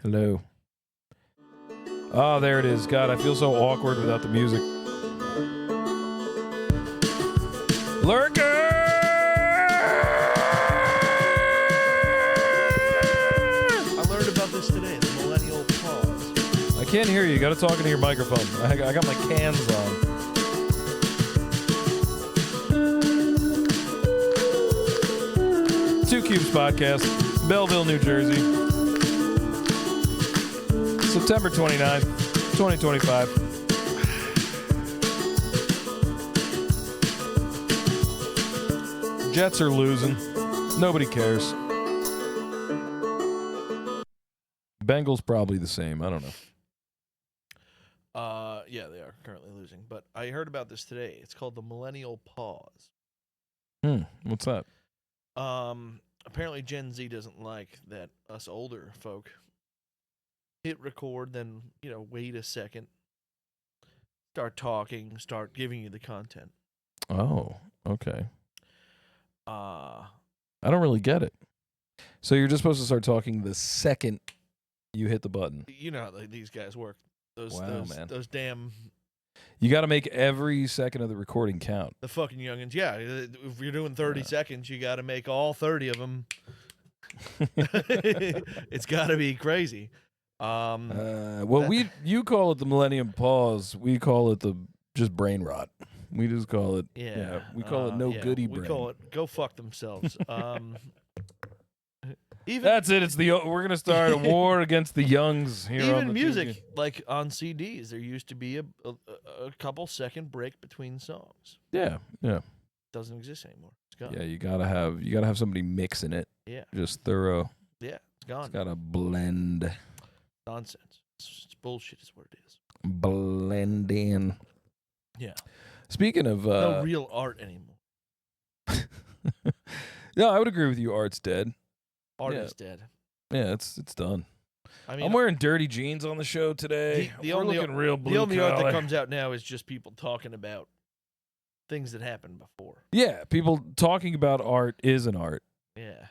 Hello. Oh, there it is. God, I feel so awkward without the music. Lurker! I learned about this today, the millennial pause. I can't hear you. You got to talk into your microphone. I got my cans on. Two Cubes Podcast, Belleville, New Jersey. September 29th, 2025. Jets are losing. Nobody cares. Bengals probably the same. I don't know. Yeah, they are currently losing. But I heard about this today. It's called the millennial pause. What's that? Apparently Gen Z doesn't like that us older folk hit record, then, wait a second, start talking, start giving you the content. Oh, okay. Uh, I don't really get it. So you're just supposed to start talking the second you hit the button. you know how these guys work. Man. Those damn... You got to make every second of the recording count. The fucking youngins. Yeah, if you're doing 30 seconds, you got to make all 30 of them. It's got to be crazy. You call it the millennium pause. We call it the just brain rot. We just call it. Yeah. We call it goody brain. We call it go fuck themselves. That's it. We're gonna start a war against the youngs here. Even on the music, TV. like on CDs, there used to be a couple second break between songs. Yeah. Doesn't exist anymore. It's gone. Yeah, you gotta have somebody mixing it. Yeah. Just thorough. Yeah, it's gone. It's gotta blend. Nonsense. It's bullshit is what it is. Blend in. Yeah. Speaking of no real art anymore. No, I would agree with you. Art's dead. Art is dead. Yeah, it's done. I mean, I'm wearing dirty jeans on the show today. The We're only looking real blue the only art collar. that comes out now is just people talking about things that happened before. Yeah, people talking about art is an art. Yeah.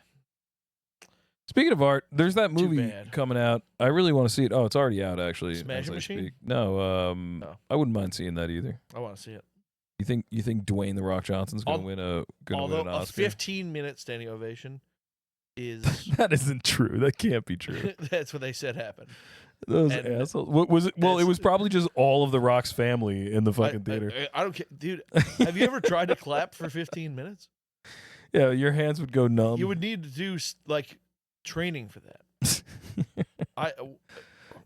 Speaking of art, there's that Too movie bad. coming out. I really want to see it. Oh, it's already out actually. Smash as I Machine? speak. No, No. I wouldn't mind seeing that either. I want to see it. You think Dwayne the Rock Johnson's gonna win an Although Oscar? a 15-minute standing ovation is That isn't true. That can't be true. that's what they said happened. Those And assholes. What was it? Well, it was probably just all of the Rock's family in the fucking theater. I don't care, dude. Have you ever tried to clap for 15 minutes? Yeah, your hands would go numb. You would need to do like training for that.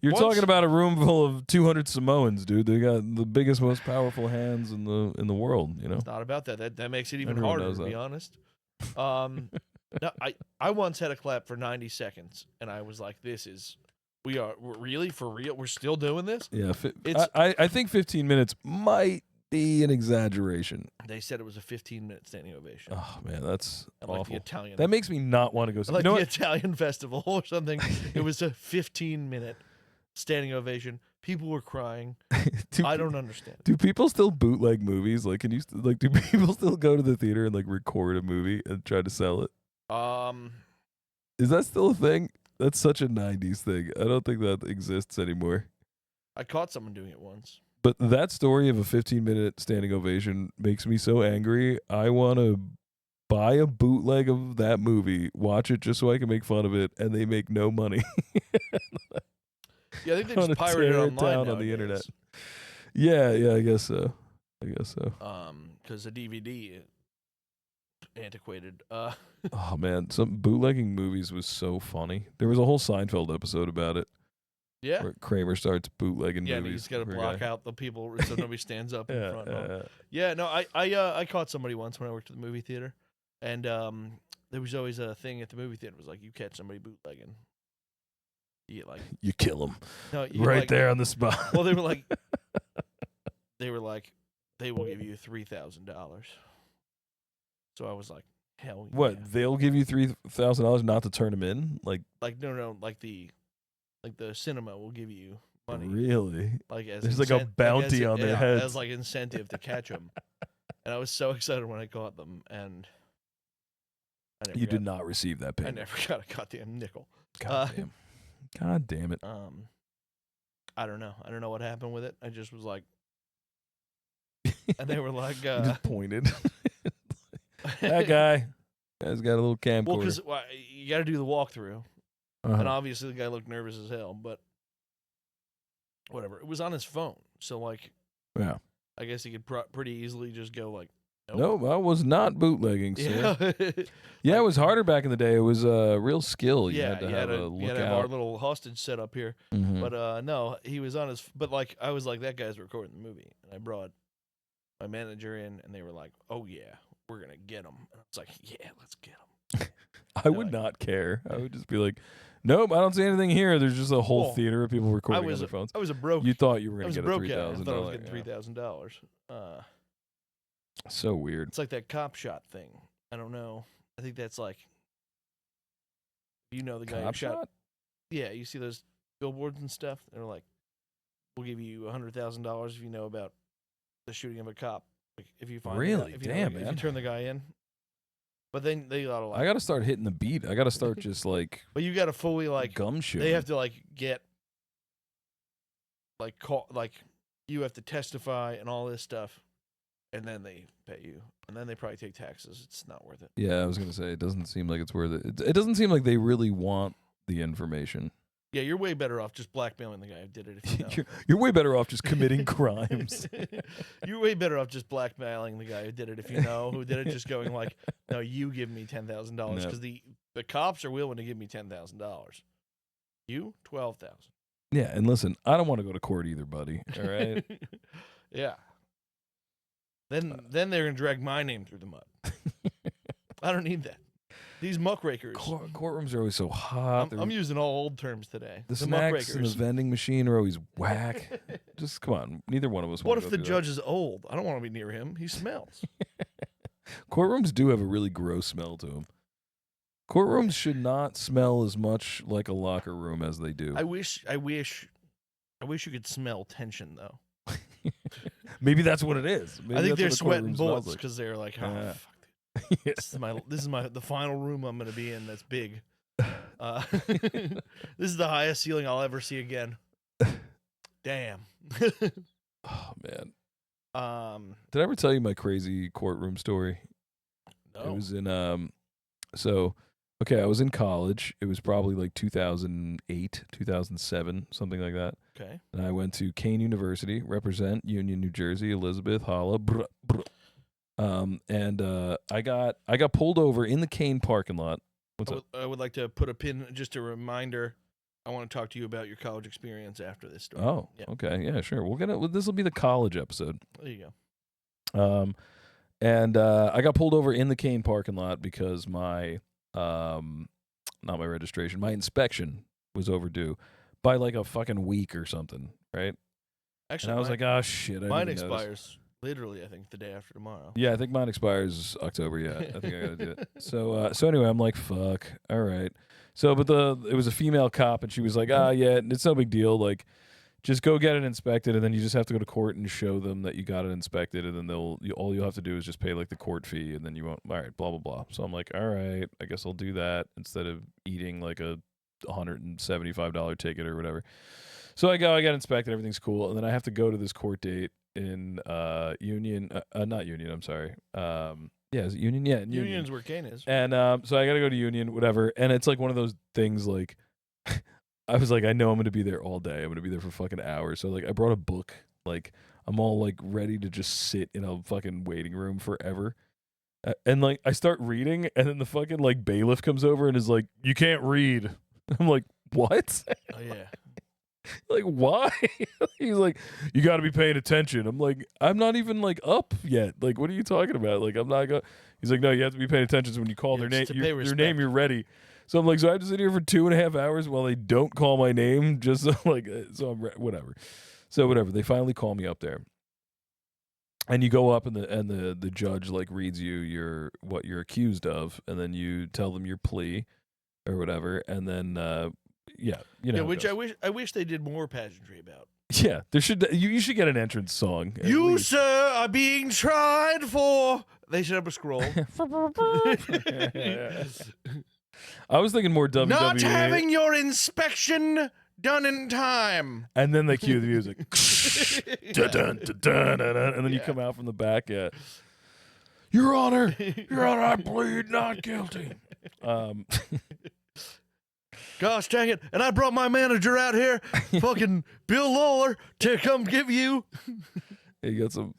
You're Once- talking about a room full of 200 Samoans, dude. They got the biggest, most powerful hands in the world. You know. It's not about that. That makes it even Everyone harder, knows to be that. honest. No, I once had a clap for 90 seconds, and I was like, we're really, for real? We're still doing this? Yeah, It's- I think 15 minutes might be an exaggeration. They said it was a 15-minute standing ovation. Oh man, that's At, like, awful. the Italian. That makes me not want to go see. like You know the what? Italian festival or something. It was a 15-minute standing ovation. People were crying. I don't understand. Do people still bootleg movies? Like, do people still go to the theater and like record a movie and try to sell it? Is that still a thing? That's such a 90s thing. I don't think that exists anymore. I caught someone doing it once. But that story of a 15-minute standing ovation makes me so angry. I want to buy a bootleg of that movie, watch it just so I can make fun of it, and they make no money. Yeah, I think they Wanna just pirated it tear it online down on the nowadays. internet. Yeah, I guess so. Because the DVD antiquated. Oh man, some bootlegging movies was so funny. There was a whole Seinfeld episode about it. Yeah. Where Kramer starts bootlegging Yeah, and movies. he's got to for a block guy. out the people so nobody stands up in front. Yeah. Yeah, no, I caught somebody once when I worked at the movie theater, and there was always a thing at the movie theater. It was like, you catch somebody bootlegging, you get like, You kill him no, you right like, there on the spot. Well, they were like, they will give you $3,000. So I was like, hell yeah. What? They'll give you $3,000 not to turn him in? Like No, like the cinema will give you money. really? Like as There's like a bounty on their heads. as like incentive to catch them. And I was so excited when I caught them, and I never You got, did not receive that I payment. never got a goddamn nickel. God damn. God damn it. I don't know. I don't know what happened with it. I just was like, and they were like, You just pointed. That guy's got a little camcorder. Well, because you got to do the walkthrough, and obviously the guy looked nervous as hell. But whatever, it was on his phone, so like, yeah, I guess he could pretty easily just go like, nope. No, I was not bootlegging, sir. Yeah, it was harder back in the day. It was a real skill. You had to have a lookout. You had to have our little hostage set up here. Mm-hmm. But no, he was on his. But like, I was like, that guy's recording the movie, and I brought my manager in, and they were like, "Oh yeah, we're gonna get him." And I was like, "Yeah, let's get him." I would not care. I would just be like, "Nope, I don't see anything here." There's just a whole theater of people recording on their phones. I was a broke. You thought you were gonna get a $3,000. I thought I was getting $3,000. So weird. It's like that cop shot thing. I don't know. I think that's like, you know, the guy who shot. Yeah, you see those billboards and stuff. They're like, "We'll give you $100,000 if you know about the shooting of a cop. Like, if you find really, if damn, man. If you turn the guy in." But then they gotta like. I gotta start hitting the beat. I gotta start just like. But you gotta fully like gum shit. They have to like get. Like you have to testify and all this stuff, and then they pay you, and then they probably take taxes. It's not worth it. Yeah, I was gonna say it doesn't seem like it's worth it. It doesn't seem like they really want the information. Yeah, you're way better off just blackmailing the guy who did it. If you know. You're way better off just committing crimes. You're way better off just blackmailing the guy who did it. If you know who did it, just going like, "No, you give me $10,000 because the cops are willing to give me $10,000. You $12,000." Yeah, and listen, I don't want to go to court either, buddy. All right. Yeah. Then they're gonna drag my name through the mud. I don't need that. These muckrakers. Courtrooms are always so hot. I'm using all old terms today. The snacks in the vending machine are always whack. Just come on. Neither one of us want to go. What if the judge is old? I don't want to be near him. He smells. Courtrooms do have a really gross smell to them. Courtrooms should not smell as much like a locker room as they do. I wish you could smell tension though. Maybe that's what it is. Maybe I think they're sweating bullets because they're like, "Oh, fuck, yeah. this is the final room I'm gonna be in. That's big. This is the highest ceiling I'll ever see again." Damn. Oh man. Did I ever tell you my crazy courtroom story? No. It was in I was in college. It was probably like 2008, 2007, something like that. Okay. And I went to Kane University, represent Union, New Jersey, Elizabeth, Holla. And I got pulled over in the Kane parking lot. What's up? I would like to put a pin, just a reminder. I want to talk to you about your college experience after this story. Oh, yeah. Okay. Yeah, sure. This will be the college episode. There you go. And I got pulled over in the Kane parking lot because my not my registration, my inspection was overdue by like a fucking week or something, right? Actually, and I was like, oh shit. Mine expires literally, I think, the day after tomorrow. Yeah, I think mine expires October. Yeah, I think I gotta do it. So anyway, I'm like, fuck. All right. So, but it was a female cop, and she was like, yeah, it's no big deal. Like, just go get it inspected, and then you just have to go to court and show them that you got it inspected, and then all you'll have to do is just pay like the court fee, and then you won't. All right, blah blah blah. So I'm like, all right, I guess I'll do that instead of eating like a $175 ticket or whatever. So I get inspected, everything's cool, and then I have to go to this court date in Union, not Union. I'm sorry. Is it Union? Yeah, Union's where Kane is. And so I got to go to Union, whatever, and it's like one of those things like. I was like, I know I'm going to be there all day. I'm going to be there for fucking hours. So, like, I brought a book. Like, I'm all, like, ready to just sit in a fucking waiting room forever. And, like, I start reading, and then the fucking, like, bailiff comes over and is like, you can't read. I'm like, what? Oh, yeah. Like, why? He's like, you got to be paying attention. I'm like, I'm not even, like, up yet. Like, what are you talking about? Like, I'm not going to. He's like, no, you have to be paying attention. So when you call their name, your name, you're ready. So I'm like, so I have to sit here for 2.5 hours while they don't call my name, just so, like, so I'm whatever. So whatever, they finally call me up there, and you go up, and the judge like reads you what you're accused of, and then you tell them your plea, or whatever, and then which I wish they did more pageantry about. Yeah, there should you should get an entrance song. You sir are being tried for. They should have a scroll. I was thinking more WWE. Not having your inspection done in time. And then they cue the music. Dun, dun, dun, dun, dun, dun, and then you come out from the back. Yeah. Your Honor, I plead not guilty. Gosh dang it. And I brought my manager out here, fucking Bill Lawler, to come give you. He got some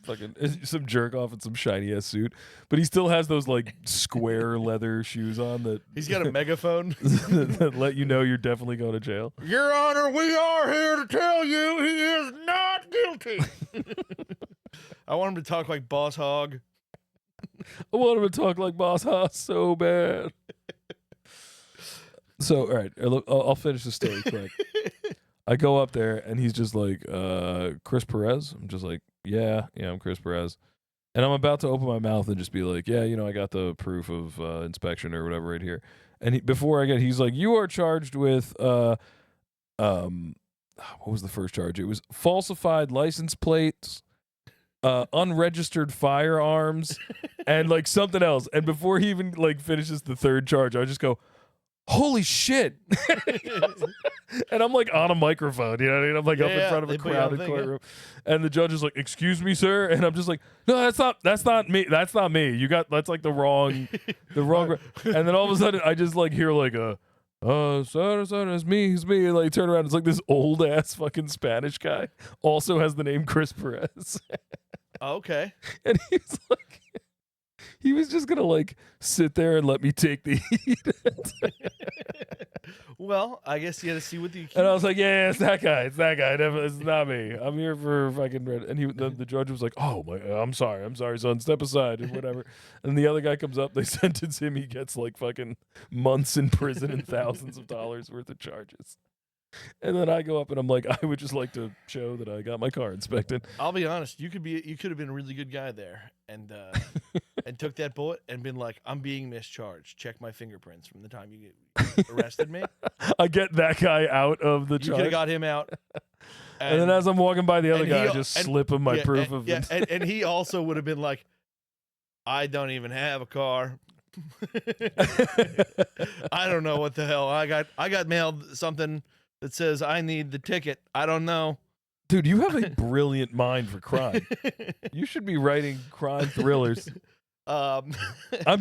jerk off in some shiny ass suit, but he still has those like square leather shoes on that. He's got a megaphone that let you know you're definitely going to jail. Your Honor, we are here to tell you he is not guilty. I want him to talk like Boss Hogg. I want him to talk like Boss Hogg so bad. So, all right, I'll finish the story quick. I go up there, and he's just like, Chris Perez? I'm just like, yeah, I'm Chris Perez. And I'm about to open my mouth and just be like, yeah, I got the proof of inspection or whatever right here. And he's like, you are charged with, what was the first charge? It was falsified license plates, unregistered firearms, and like something else. And before he even like finishes the third charge, I just go, holy shit. And I'm like on a microphone, you know what I mean? I'm like up in front of a crowded courtroom. And the judge is like, excuse me, sir. And I'm just like, no, that's not me. That's not me. That's like the wrong. And then all of a sudden I just like hear like son, it's me. And like turn around. It's like this old ass fucking Spanish guy also has the name Chris Perez. Okay. And he's like, he was just going to like sit there and let me take the heat. Well, I guess you had to see what the accused. And I was like, yeah, it's that guy. It's not me. I'm here for fucking red. And the judge was like, oh, I'm sorry, son. Step aside and whatever. And the other guy comes up. They sentence him. He gets like fucking months in prison and thousands of dollars worth of charges. And then I go up and I'm like, I would just like to show that I got my car inspected. I'll be honest, you could have been a really good guy there and took that bullet and been like, I'm being mischarged. Check my fingerprints from the time you arrested me. I get that guy out of the You charge. could have got him out. And then as I'm walking by the other guy, I just slip him my proof of it. And he also would have been like, I don't even have a car. I don't know what the hell. I got mailed something that says I need the ticket. I don't know. Dude, you have a brilliant mind for crime. You should be writing crime thrillers. I'm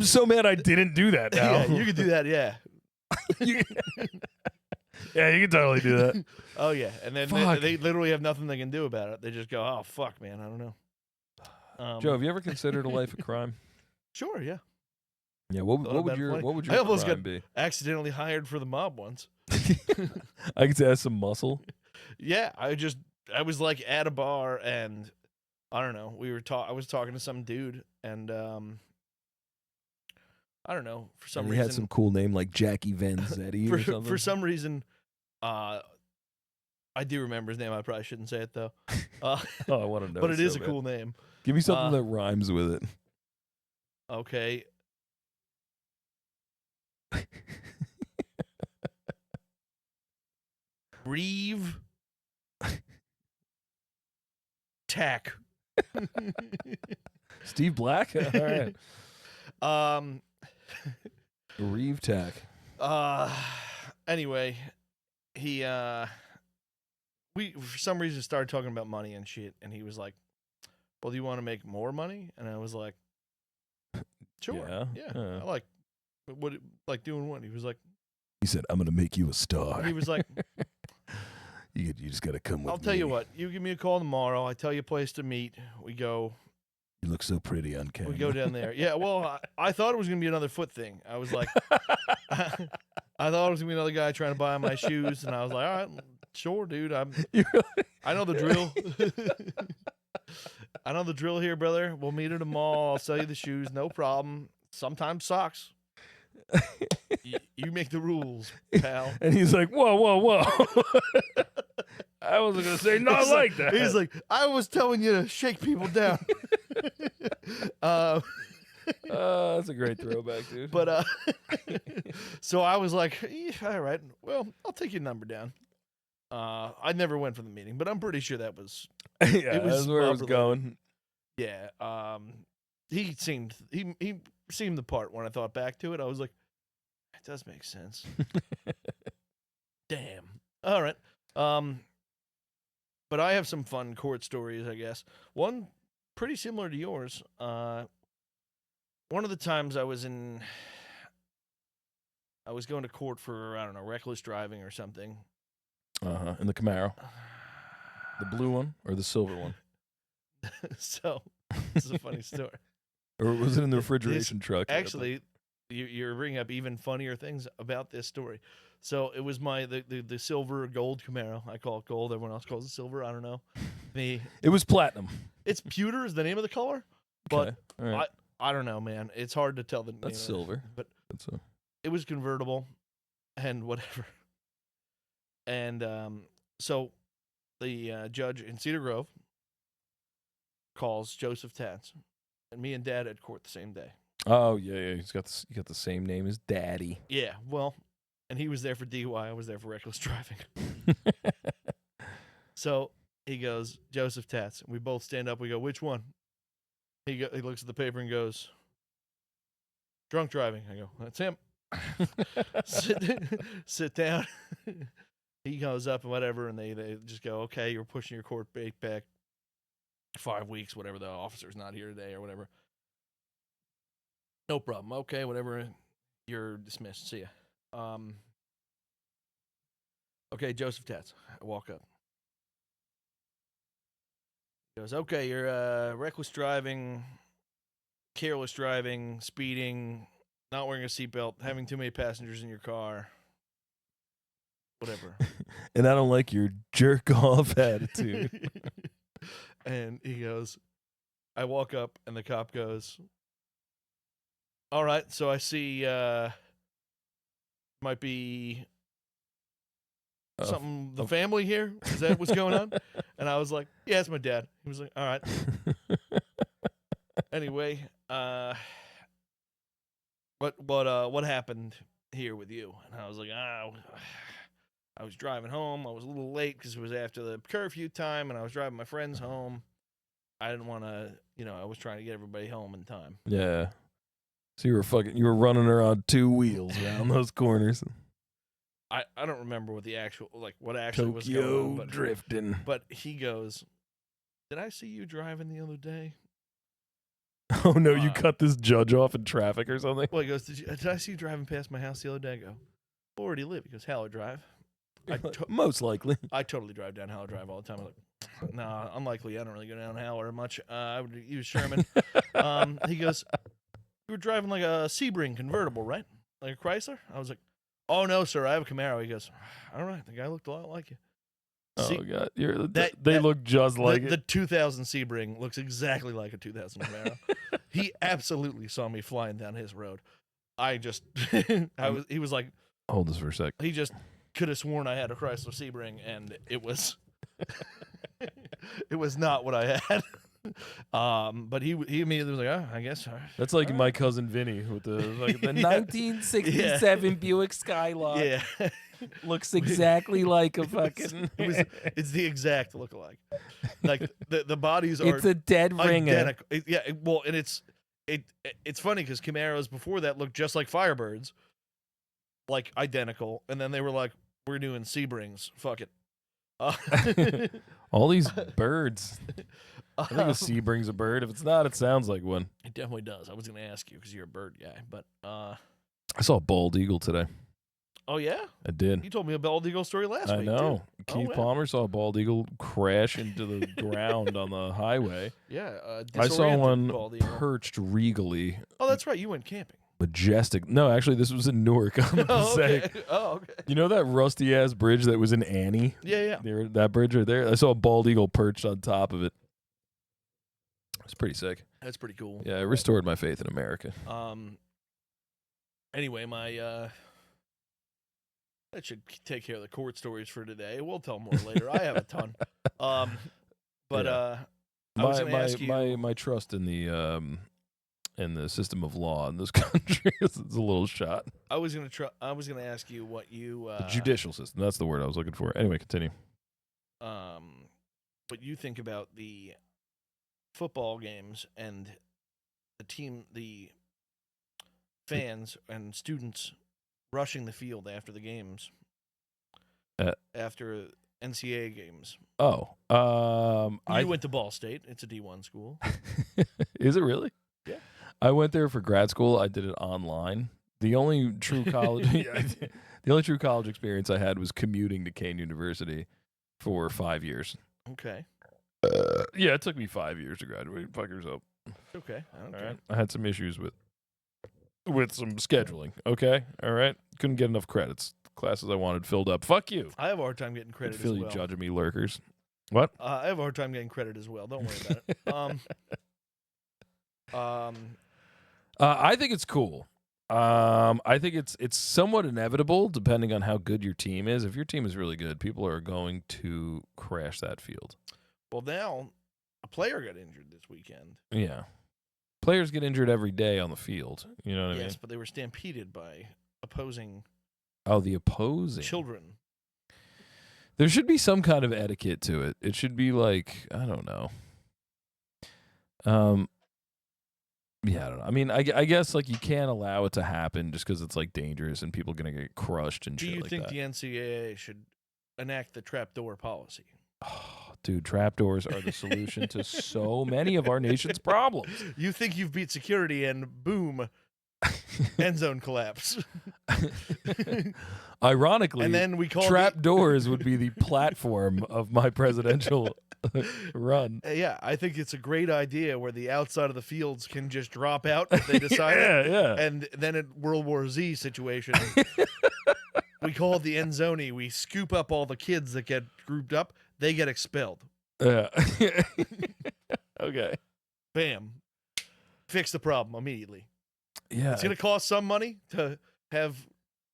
so mad I didn't do that now. Yeah, you could do that, yeah. Yeah, you can totally do that. Oh, yeah. And then they literally have nothing they can do about it. They just go, oh, fuck, man, I don't know. Joe, have you ever considered a life of crime? Sure, yeah. Yeah, what would your I almost crime got be? accidentally hired for the mob once. I could add some muscle. Yeah, I was like at a bar and I don't know. I was talking to some dude and I don't know, for some reason he had some cool name like Jackie Vanzetti or something. For some reason, I do remember his name. I probably shouldn't say it though. Oh, I want to know. But it is a cool name. Give me something that rhymes with it. Okay. Reeve Tack. Steve Black? All right. Reeve Tack. Anyway, he we for some reason started talking about money and shit, and he was like, well, do you want to make more money? And I was like, sure. Yeah. I like doing what? He was like, he said, I'm gonna make you a star. He was like, you just gotta come with me. I'll tell you what, you give me a call tomorrow, I tell you a place to meet, we go. You look so pretty on camera. We go down there. Yeah, well, I thought it was going to be another foot thing. I was like, I thought it was going to be another guy trying to buy my shoes, and I was like, all right, sure, dude. I know the drill. I know the drill here, brother. We'll meet at the mall. I'll sell you the shoes, no problem. Sometimes socks. You make the rules, pal. And he's like, whoa. I wasn't going to say not like that. He's like, I was telling you to shake people down. That's a great throwback, dude. But so I was like, all right, well, I'll take your number down. I never went for the meeting, but I'm pretty sure that was it was where it was going. Yeah. He seemed the part when I thought back to it. I was like, does make sense. Damn. All right. But I have some fun court stories, I guess. One pretty similar to yours. One of the times I was going to court for, I don't know, reckless driving or something. In the Camaro. The blue one or the silver one? So, this is a funny story. Or was it in the refrigeration truck? Actually, you're bringing up even funnier things about this story. So it was the silver gold Camaro. I call it gold. Everyone else calls it silver. I don't know. It was platinum. It's pewter is the name of the color, but right. I don't know, man. It's hard to tell the name. That's silver. But it was convertible, and whatever. And so the judge in Cedar Grove calls Joseph Tats, and me and Dad at court the same day. Oh yeah. He got the same name as Daddy. Yeah, well, and he was there for DUI. I was there for reckless driving. So he goes, Joseph Tats. We both stand up. We go, which one? He looks at the paper and goes, drunk driving. I go, that's him. Sit down. He goes up and whatever, and they just go, okay, you're pushing your court date back 5 weeks, whatever. The officer's not here today or whatever. No problem. Okay, whatever. You're dismissed. See ya. Okay, Joseph Tats. I walk up. He goes, okay, you're reckless driving, careless driving, speeding, not wearing a seatbelt, having too many passengers in your car. Whatever. And I don't like your jerk off attitude. And he goes, I walk up and the cop goes, all right, so I see might be something, the family here? Is that what's going on? And I was like, yeah, it's my dad. He was like, all right. Anyway, what happened here with you? And I was like, I was driving home. I was a little late because it was after the curfew time, and I was driving my friends home. I didn't want to, I was trying to get everybody home in time. Yeah. So you were running around two wheels around those corners. I don't remember what what actually was going on. Tokyo drifting. But he goes, did I see you driving the other day? Oh no, you cut this judge off in traffic or something? Well, he goes, did I see you driving past my house the other day? I go, where do you live? He goes, Howard Drive. Most likely. I totally drive down Howard Drive all the time. I'm like, nah, unlikely. I don't really go down Howard much. I would use Sherman. He goes, you were driving like a Sebring convertible, right? Like a Chrysler? I was like, oh, no, sir. I have a Camaro. He goes, all right. The guy looked a lot like you. Oh, God. They look just like it. The 2000 Sebring looks exactly like a 2000 Camaro. He absolutely saw me flying down his road. He was like, hold this for a sec. He just could have sworn I had a Chrysler Sebring, and it was it was not what I had. But he immediately was like, I guess. That's like my cousin Vinny with the 1967 Buick Skylark. Yeah. Looks exactly like a fucking. It's the exact lookalike. Like the bodies are. It's a dead ringer. Identical. And it's funny because Camaros before that looked just like Firebirds, like identical, and then they were like, we're doing Sebrings. Fuck it. All these birds. I think a Sebring's a bird. If it's not, it sounds like one. It definitely does. I was going to ask you because you're a bird guy, but I saw a bald eagle today. Oh yeah, I did. You told me a bald eagle story last week. I know. Too. Keith Palmer saw a bald eagle crash into the ground on the highway. Yeah, I saw one perched regally. Oh, that's right. You went camping. Majestic. No, actually, this was in Newark on the Passaic. Okay. Oh, okay. You know that rusty ass bridge that was in Annie? Yeah. That bridge right there. I saw a bald eagle perched on top of it. It's pretty sick. That's pretty cool. Yeah, it restored my faith in America. Anyway, that should take care of the court stories for today. We'll tell more later. I have a ton. I was going to ask you. My trust in the system of law in this country is a little shot. I was going to ask you what you. The judicial system. That's the word I was looking for. Anyway, continue. What you think about the football games and the fans and students rushing the field after the games. After NCAA games. Oh. You went to Ball State. It's a D1 school. Is it really? Yeah. I went there for grad school. I did it online. The only true college the only true college experience I had was commuting to Kane University for 5 years. Okay. Yeah, it took me 5 years to graduate. Fuck yourself. Okay. All right. I had some issues with some scheduling. Okay. All right. Couldn't get enough credits. Classes I wanted filled up. Fuck you. I have a hard time getting credit I feel as you well. judging me, lurkers. What? I have a hard time getting credit as well. Don't worry about it. I think it's cool. I think it's somewhat inevitable depending on how good your team is. If your team is really good, people are going to crash that field. Well, now a player got injured this weekend. Yeah. Players get injured every day on the field. You know what I mean? Yes, but they were stampeded by opposing the opposing children. There should be some kind of etiquette to it. It should be like, I don't know. Yeah, I don't know. I mean, I guess like you can't allow it to happen just because it's like dangerous and people are gonna get crushed and shit like that. Do you think the NCAA should enact the trapdoor policy? Oh, dude, trapdoors are the solution to so many of our nation's problems. You think you've beat security and boom, end zone collapse. Ironically, and then we call trapdoors would be the platform of my presidential run. Yeah, I think it's a great idea where the outside of the fields can just drop out if they decide yeah. And then in World War Z situation, we call it the end zone. We scoop up all the kids that get grouped up. They get expelled. Yeah. Okay. Bam. Fix the problem immediately. Yeah. It's going to cost some money to have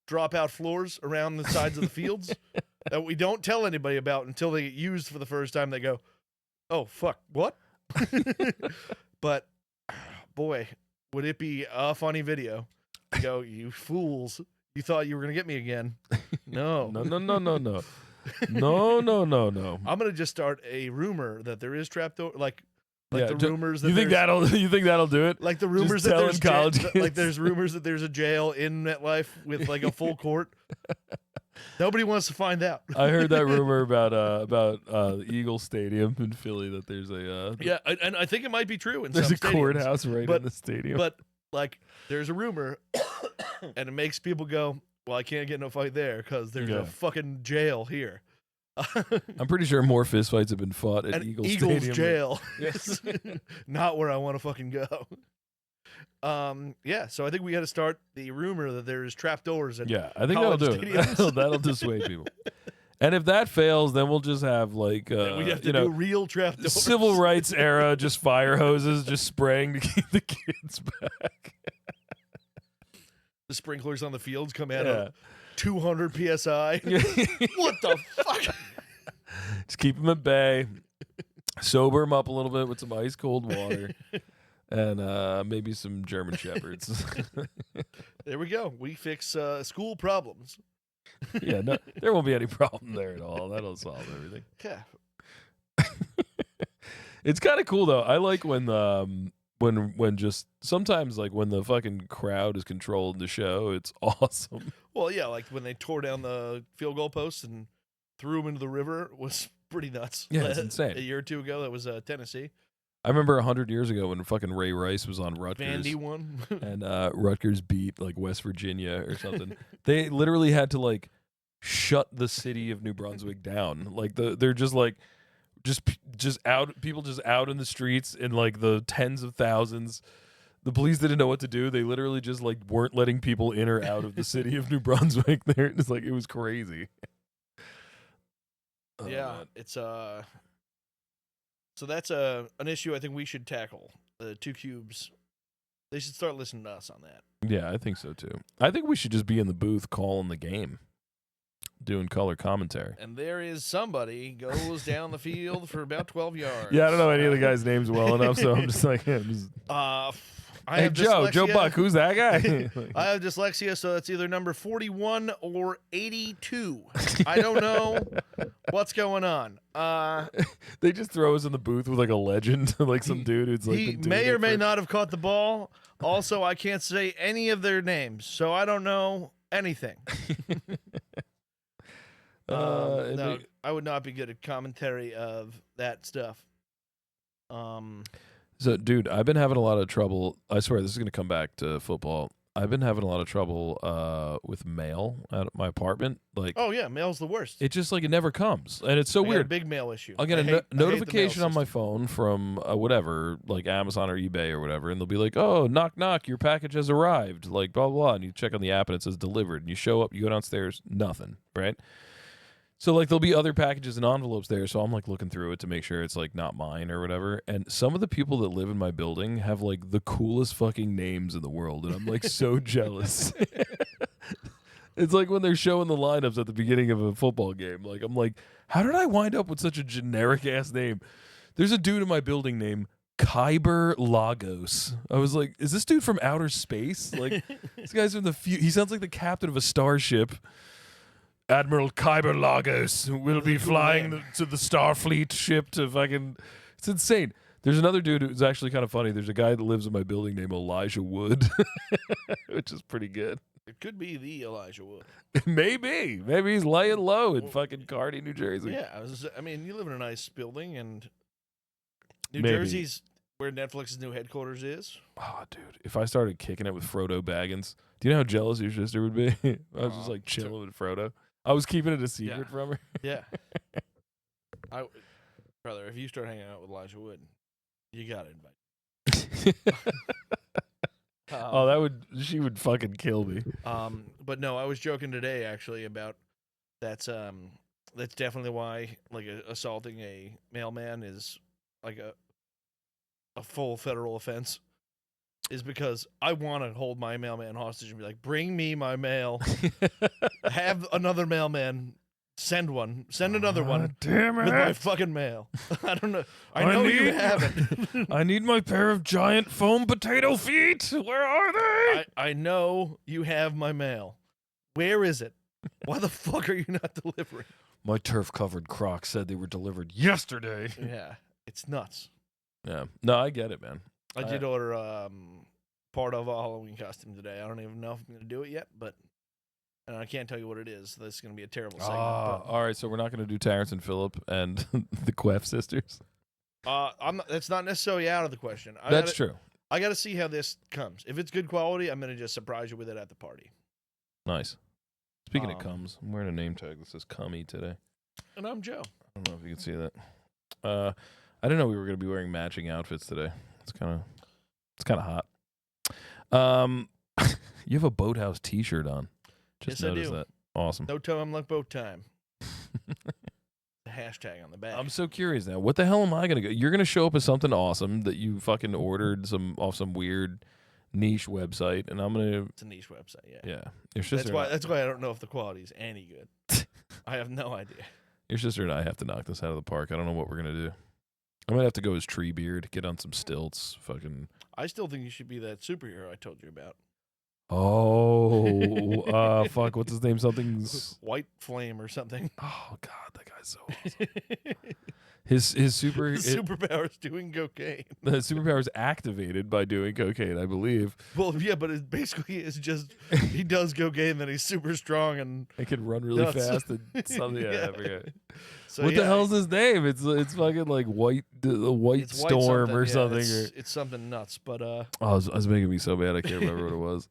dropout floors around the sides of the fields that we don't tell anybody about until they get used for the first time. They go, oh, fuck, what? But, boy, would it be a funny video. You go, you fools. You thought you were going to get me again. No. No. No. I'm going to just start a rumor that there is trapdoor, like the rumors that you think that'll do it? Like the rumors just that there's college kids. like there's rumors that there's a jail in MetLife with like a full court. Nobody wants to find out. I heard that rumor about Eagle Stadium in Philly that there's a and I think it might be true. There's some a courthouse right in the stadium. But like, there's a rumor, and it makes people go, "Well, I can't get no fight there because there's a fucking jail here." I'm pretty sure more fistfights have been fought at Eagles Stadium. Jail. Yes. Not where I want to fucking go. Yeah, so I think we got to start the rumor that there's trapdoors at I think that'll do it. That'll dissuade people. And if that fails, then we'll just have like we have to do real trapdoors. Civil rights era, just fire hoses, just spraying to keep the kids back. The sprinklers on the fields come out at 200 psi. What the fuck? Just keep them at bay. Sober them up a little bit with some ice cold water. And maybe some German Shepherds. There we go. We fix school problems. Yeah, no, there won't be any problem there at all. That'll solve everything. Yeah. It's kind of cool though. I like when just sometimes like when the fucking crowd is controlling the show. It's awesome. Well, yeah, like when they tore down the field goal posts and threw them into the river was pretty nuts. Yeah, it's insane. A year or two ago, that was Tennessee. I remember 100 years ago when fucking Ray Rice was on Rutgers. Vandy won. And Rutgers beat like West Virginia or something. They literally had to like shut the city of New Brunswick down. Like they're just like just out, people just out in the streets in like the tens of thousands. The police didn't know what to do. They literally just like weren't letting people in or out of the city of New Brunswick. There, it's like it was crazy. Yeah, it's So that's an issue I think we should tackle. The Two Cubes, they should start listening to us on that. Yeah, I think so too. I think we should just be in the booth calling the game, doing color commentary. And there is somebody goes down the field for about 12 yards. Yeah, I don't know any of the guys' names well enough, so I'm just like, hey, Joe Buck, who's that guy? I have dyslexia, so it's either number 41 or 82. I don't know what's going on. They just throw us in the booth with like a legend, like some dude who's like. He may or may not have caught the ball. Also, I can't say any of their names, so I don't know anything. No, I would not be good at commentary of that stuff. So, dude, I've been having a lot of trouble. I swear, this is going to come back to football. I've been having a lot of trouble with mail at my apartment. Like, oh yeah, mail's the worst. it just it never comes, and it's so I got a weird. big mail issue. I'll get I hate the mail notification on my system. phone from whatever, like Amazon or eBay or whatever, and they'll be like, "Oh, knock knock, your package has arrived." Like blah blah, and you check on the app and it says delivered. And you show up, you go downstairs, nothing, right? So like there'll be other packages and envelopes there, so I'm like looking through it to make sure it's like not mine or whatever. And some of the people that live in my building have like the coolest fucking names in the world, and I'm like so jealous. It's like when they're showing the lineups at the beginning of a football game. Like I'm like, how did I wind up with such a generic ass name? There's a dude in my building named Kyber Lagos. I was like, is this dude from outer space? Like this guy's from he sounds like the captain of a starship. Admiral Kyber Lagos will be flying to the Starfleet ship to fucking... It's insane. There's another dude who's actually kind of funny. There's a guy that lives in my building named Elijah Wood, which is pretty good. It could be the Elijah Wood. Maybe he's laying low in fucking Kearney, New Jersey. Yeah, I mean, you live in a nice building, and New Maybe. Jersey's where Netflix's new headquarters is. Oh, dude, if I started kicking it with Frodo Baggins, do you know how jealous your sister would be? I was just like chilling with Frodo. I was keeping it a secret from her. Yeah. Brother, if you start hanging out with Elijah Wood, you gotta invite. She would fucking kill me. But no, I was joking today actually about that's definitely why like assaulting a mailman is like a full federal offense. Is because I want to hold my mailman hostage and be like, bring me my mail. Have another mailman send another one. Damn it. With my fucking mail. I don't know. I know you have it. I need my pair of giant foam potato feet. Where are they? I know you have my mail. Where is it? Why the fuck are you not delivering? My turf-covered Crocs said they were delivered yesterday. Yeah, it's nuts. Yeah. No, I get it, man. I did order part of a Halloween costume today. I don't even know if I'm going to do it yet, but and I can't tell you what it is. This is going to be a terrible segment. All right, so we're not going to do Terrence and Phillip and the Queff sisters? That's not necessarily out of the question. That's true. I got to see how this comes. If it's good quality, I'm going to just surprise you with it at the party. Nice. Speaking of cums, I'm wearing a name tag that says Cummy today. And I'm Joe. I don't know if you can see that. I didn't know we were going to be wearing matching outfits today. It's kind of hot. You have a Boathouse T-shirt on. Just yes, noticed I do. that. Awesome. No time like boat time. The hashtag on the back. I'm so curious now. What the hell am I gonna go? You're gonna show up as something awesome that you fucking ordered off some weird niche website, and I'm gonna. It's a niche website. Yeah. Yeah. Your sister. That's why I don't know if the quality is any good. I have no idea. Your sister and I have to knock this out of the park. I don't know what we're gonna do. I might have to go as Treebeard, get on some stilts, fucking. I still think you should be that superhero I told you about. Oh, fuck! What's his name? Something's White Flame or something. Oh God, that guy's so awesome. His superpower is doing cocaine. The superpower is activated by doing cocaine, I believe. Well, yeah, but it basically is just he does cocaine, then he's super strong and he can run really fast and something. Yeah, I forget. So, what the hell's his name? It's fucking like White Storm or something. It's something nuts. But it's making me so bad I can't remember what it was.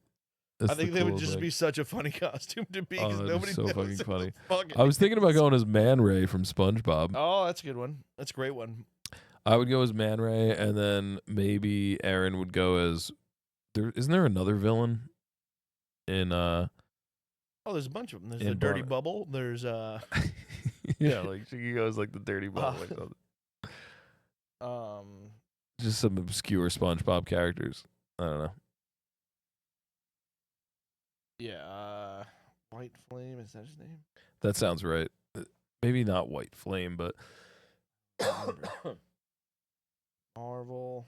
I think they would just be such a funny costume to be because nobody so knows fucking funny. I was thinking about going as Man Ray from SpongeBob. Oh, that's a good one. That's a great one. I would go as Man Ray, and then maybe Aaron would go as. Isn't there another villain? In Oh, there's a bunch of them. There's the Dirty Bubble. There's yeah, like she goes like the Dirty Bubble. Just some obscure SpongeBob characters. I don't know. Yeah, White Flame, is that his name? That sounds right. Maybe not White Flame, but Marvel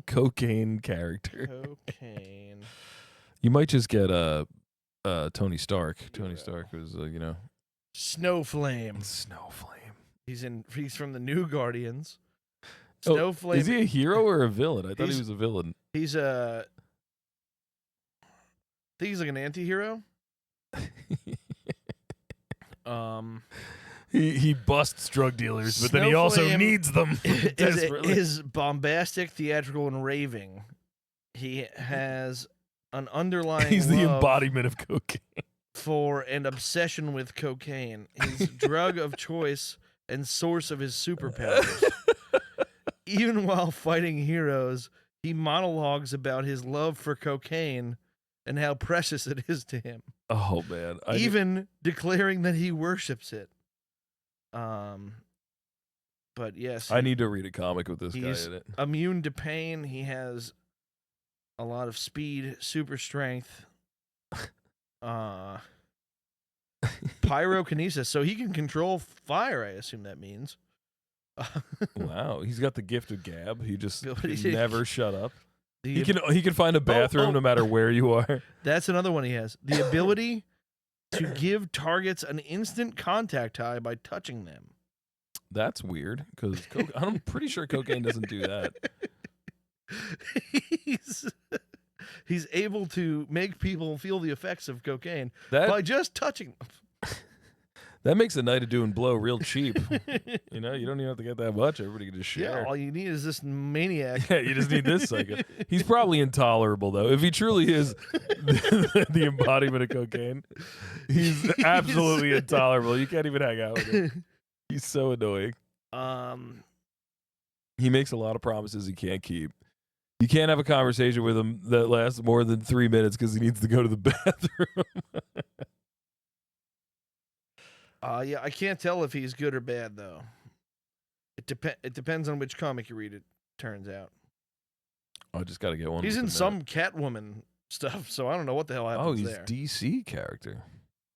cocaine character. Cocaine. You might just get Tony Stark. Tony Stark was Snowflame. Snowflame. He's from the New Guardians. Snowflame. Is he a hero or a villain? I thought he was a villain. He's a think he's like an anti-hero. He busts drug dealers, but then he also Snowflame needs them desperately. is bombastic, theatrical, and raving. He has an underlying He's the love embodiment of cocaine. for an obsession with cocaine, his drug of choice and source of his superpowers. Even while fighting heroes, he monologues about his love for cocaine and how precious it is to him. Oh man! Even declaring that he worships it. But yes, I need to read a comic with this guy he's in it. immune to pain. He has a lot of speed, super strength, pyrokinesis, so he can control fire. I assume that means. Wow, he's got the gift of gab. He just Ability can to- never shut up. The He can find a bathroom no matter where you are. That's another one he has. The ability to give targets an instant contact high by touching them. That's weird because I'm pretty sure cocaine doesn't do that. He's able to make people feel the effects of cocaine That by just touching them. that makes a night of doing blow real cheap. You know, you don't even have to get that much. Everybody can just share. Yeah, all you need is this maniac. Yeah, you just need this psycho. He's probably intolerable though. If he truly is the embodiment of cocaine, he's absolutely intolerable. You can't even hang out with him. He's so annoying. He makes a lot of promises he can't keep. You can't have a conversation with him that lasts more than 3 minutes because he needs to go to the bathroom. Yeah, I can't tell if he's good or bad though. It depends on which comic you read. It turns out I just got to get one. he's in with a some Catwoman stuff, so I don't know what the hell minute. happens Oh, he's there. DC character.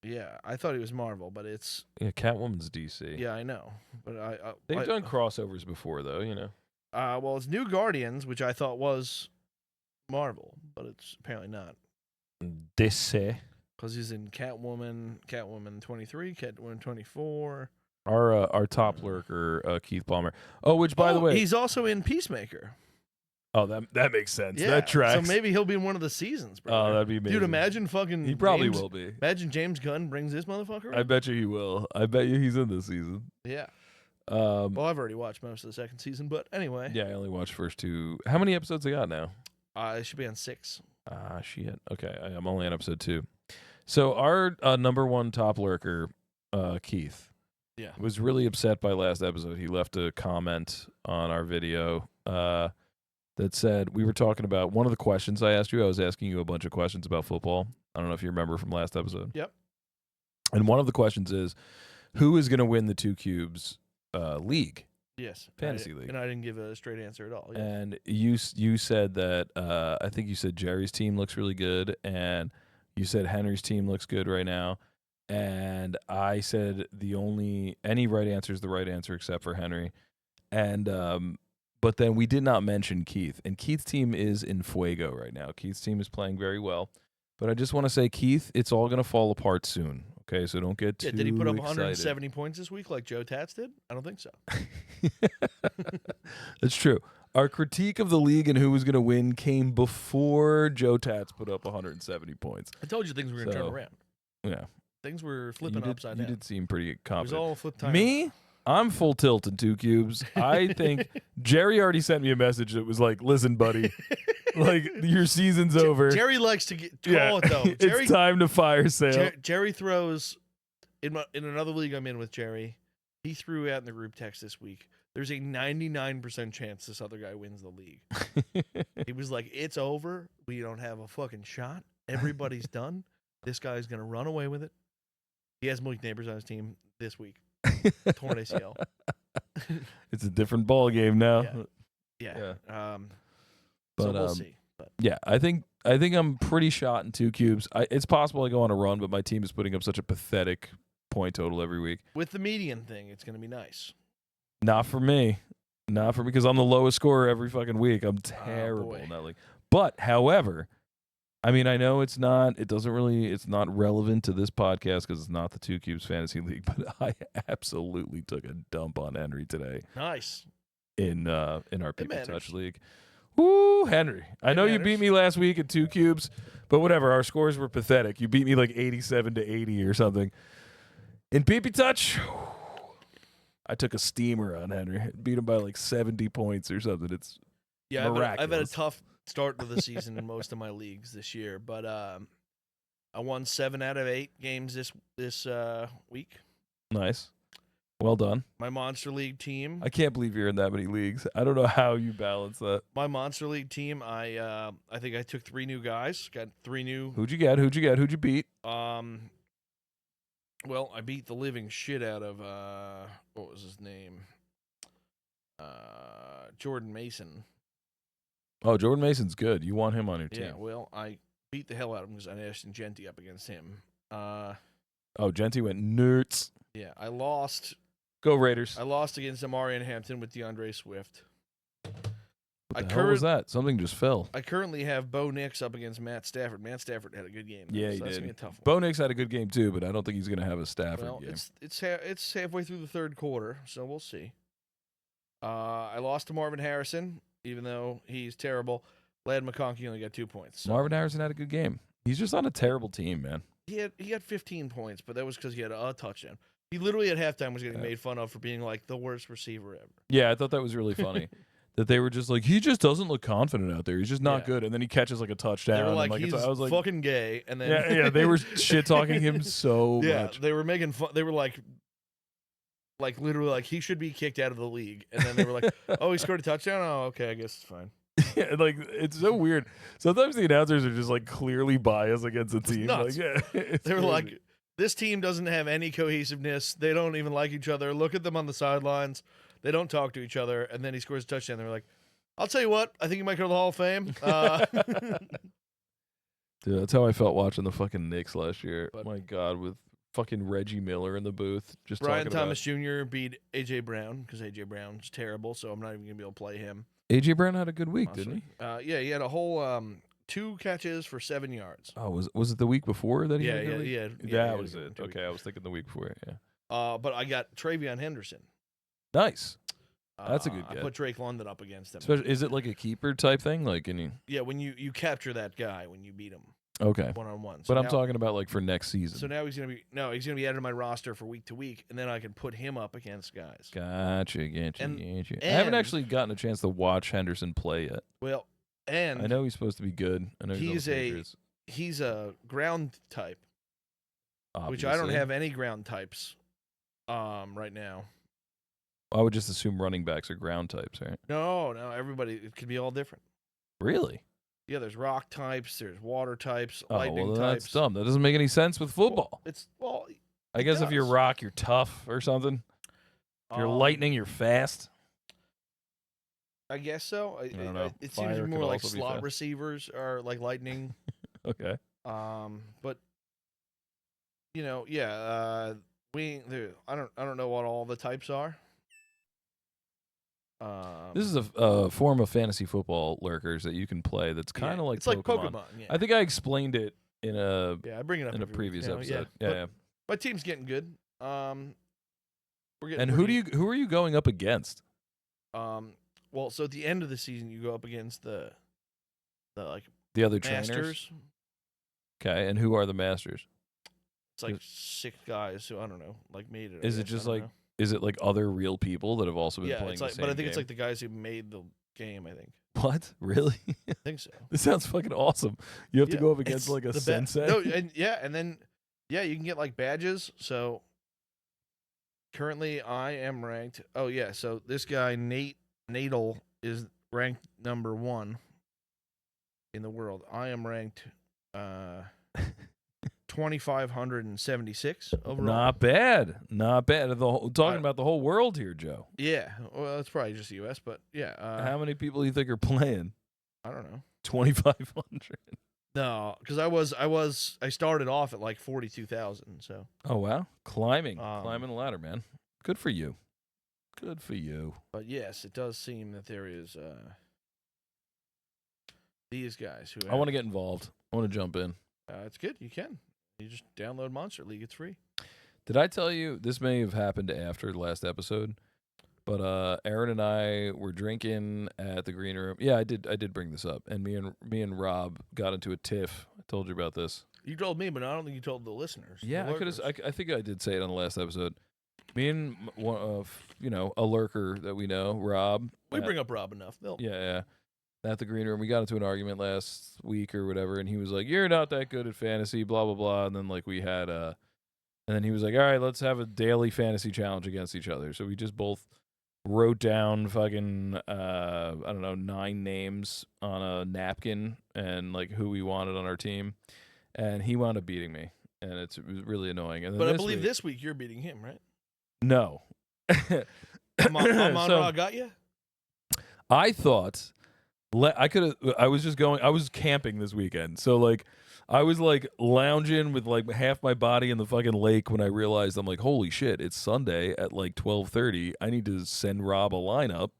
Yeah, I thought he was Marvel, but it's Yeah, Catwoman's DC. yeah, I know, but They've done crossovers before, though. You know. well, it's New Guardians, which I thought was Marvel, but it's apparently not DC. because he's in Catwoman 23, Catwoman 24. Our top lurker, Keith Palmer. Oh, which by the way, he's also in Peacemaker. oh that makes sense. Yeah, That tracks. so maybe he'll be in one of the seasons, bro. Oh, that'd be amazing. Dude, imagine fucking. He probably James, will be. Imagine James Gunn brings this motherfucker. I bet you he will. I bet you he's in this season. Yeah. Well, I've already watched most of the second season, but anyway. Yeah, I only watched first 2. How many episodes they got now? It should be on 6. Ah, shit. Okay, I'm only on episode 2. So our number one top lurker, Keith, was really upset by last episode. He left a comment on our video that said, we were talking about one of the questions I asked you. I was asking you a bunch of questions about football. I don't know if you remember from last episode. Yep. And one of the questions is, who is going to win the 2 Cubes league? Yes. Fantasy league. And I didn't give a straight answer at all. Yes. And you said that I think you said Jerry's team looks really good, and you said Henry's team looks good right now, and I said any right answer is the right answer except for Henry, and but then we did not mention Keith, and Keith's team is in fuego right now. Keith's team is playing very well, but I just want to say, Keith, it's all gonna fall apart soon. Okay, so don't get too did he put up excited. 170 points this week like Joe Tats did? I don't think so. That's true. Our critique of the league and who was going to win came before Joe Tats put up 170 points. I told you things were going to turn around. Yeah. Things were flipping upside down. You did seem pretty It was confident. all flip time. Me? I'm full tilt in 2 Cubes. I think Jerry already sent me a message that was like, listen, buddy, like your season's over. Jerry likes to call it, though. It's time to fire sale. Jerry throws, in another league I'm in with Jerry, he threw out in the group text this week, there's a 99% chance this other guy wins the league. He was like, it's over. We don't have a fucking shot. Everybody's done. This guy's going to run away with it. He has Malik Neighbors on his team this week. Torn ACL. It's a different ball game now. Yeah. But, so we'll see. But. Yeah, I think I'm pretty shot in 2 Cubes. It's possible I go on a run, but my team is putting up such a pathetic point total every week. With the median thing, it's going to be nice. Not for me. Not for me, because I'm the lowest scorer every fucking week. I'm terrible in that league. But, however, I mean, I know it's not relevant to this podcast because it's not the 2 Cubes Fantasy League, but I absolutely took a dump on Henry today. Nice. In our People Touch League. Woo, Henry. I It know you matters. beat me last week at 2 cubes, but whatever. Our scores were pathetic. You beat me like 87 to 80 or something. In PP Touch, I took a steamer on Henry. Beat him by like 70 points or something. It's Yeah, I've had a miraculous. tough start to the season in most of my leagues this year, but I won 7 out of 8 games this week. Nice. Well done. My Monster League team. I can't believe you're in that many leagues. I don't know how you balance that. My Monster League team, I think I took 3 new guys. Got 3 new. Who'd you get? Who'd you beat? Well, I beat the living shit out of what was his name? Jordan Mason. Oh, Jordan Mason's good. You want him on your team. Yeah, well, I beat the hell out of him because I had Ashton Genty up against him. Oh, Genty went nuts. Yeah, I lost. Go Raiders. I lost against Amarian Hampton with DeAndre Swift. What the hell was that? Something just fell. I currently have Bo Nix up against Matt Stafford. Matt Stafford had a good game. Yeah, so he that's did. gonna be a tough one. Bo Nix had a good game too, but I don't think he's going to have a Stafford Well, game. it's halfway through the third quarter, so we'll see. I lost to Marvin Harrison, even though he's terrible. Lad McConkey only got 2 points. So. Marvin Harrison had a good game. He's just on a terrible team, man. He had 15 points, but that was because he had a touchdown. He literally at halftime was getting made fun of for being like the worst receiver ever. Yeah, I thought that was really funny. That they were just like, he just doesn't look confident out there. He's just not good. And then he catches like a touchdown. They were like, and, he's I was like, fucking gay. And then yeah, they were shit talking him so much. They were making fun. They were like literally like he should be kicked out of the league. And then they were like, oh, he scored a touchdown. Oh, okay, I guess it's fine. Yeah, like it's so weird. Sometimes the announcers are just like clearly biased against the team. Nuts. Like, yeah, They were like, this team doesn't have any cohesiveness. They don't even like each other. Look at them on the sidelines. They don't talk to each other. And then he scores a touchdown. They were like, I'll tell you what. I think he might go to the Hall of Fame. Dude, that's how I felt watching the fucking Knicks last year. But- My God, with fucking Reggie Miller in the booth, just Brian talking Thomas Jr. beat A.J. Brown because A.J. Brown's terrible, so I'm not even going to be able to play him. about AJ Brown had a good week, Honestly. didn't he? Yeah, he had a whole 2 catches for 7 yards. Oh, was it the week before that he had a good week? Yeah, That was it. Okay, I was thinking the week before. Yeah, but I got Travion Henderson. nice. That's a good I get. put Drake London up against him. Especially, is it like a keeper type thing? Like, can you? Yeah, when you capture that guy when you beat him Okay, 1-on-1. but I'm talking about like for next season. So now he's gonna be added to my roster for week to week, and then I can put him up against guys. Gotcha. And- I haven't and- actually gotten a chance to watch Henderson play yet. Well, and I know he's supposed to be good. I know he's on the Patriots, he's a ground type, which I don't obviously. have any ground types right now. I would just assume running backs are ground types, right? No, everybody, it could be all different. Really? Yeah, there's rock types, there's water types, Oh, lightning well, types. that's dumb. That doesn't make any sense with football. I guess if you're does. rock, you're tough or something. If you're lightning, you're fast. I guess so. I don't know. It Fire seems could more like also be slot fast. receivers are like lightning. Okay. But I don't know what all the types are. This is a form of fantasy football, lurkers, that you can play that's kind of like it's Pokemon. like Pokemon. Yeah. I think I explained it in a I bring it up in a every week, previous you know, episode. But Yeah. my team's getting good. We're getting And who are you going up against? Well, so at the end of the season, you go up against the like The other trainers. masters. Okay, and who are the masters? It's like 6 guys who I don't know, like made it. I Is it guess, just I don't like know. Is it like other real people that have also been playing it's the like, same but I think it's game? like the guys who made the game. I think. What? Really? I think so. This sounds fucking awesome. You have to go up against it's like a the sensei. No, and then you can get like badges. So currently I am ranked. Oh yeah, so this guy Nadal is ranked number 1 in the world. I am ranked 2,576 overall. Not bad. Not bad. Talking about the whole world here, Joe. Yeah, well, it's probably just the U.S., but yeah. How many people do you think are playing? I don't know. 2,500. No, because I started off at like 42,000. So. Oh wow, climbing the ladder, man. Good for you. Good for you. But yes, it does seem that there is these guys who. I want to get involved. I want to jump in. It's good. You can. You just download Monster League. It's free. Did I tell you this may have happened after the last episode? But Aaron and I were drinking at the green room. Yeah, I did bring this up, and me and Rob got into a tiff. I told you about this. You told me, but I don't think you told the listeners. Yeah, the I could have. lurkers. I think I did say it on the last episode. Me and one of a lurker that we know, Rob. We bring up Rob enough. Yeah. At the green room, we got into an argument last week or whatever, and he was like, "You're not that good at fantasy," blah blah blah, and then like we had and then he was like, "All right, let's have a daily fantasy challenge against each other." So we just both wrote down fucking I don't know 9 names on a napkin and like who we wanted on our team, and he wound up beating me, and it was really annoying. And then But I believe this week you're beating him, right? No. Amon Ra got you? I thought I was camping this weekend. So like I was like lounging with like half my body in the fucking lake when I realized I'm like, holy shit, it's Sunday at like 12:30. I need to send Rob a lineup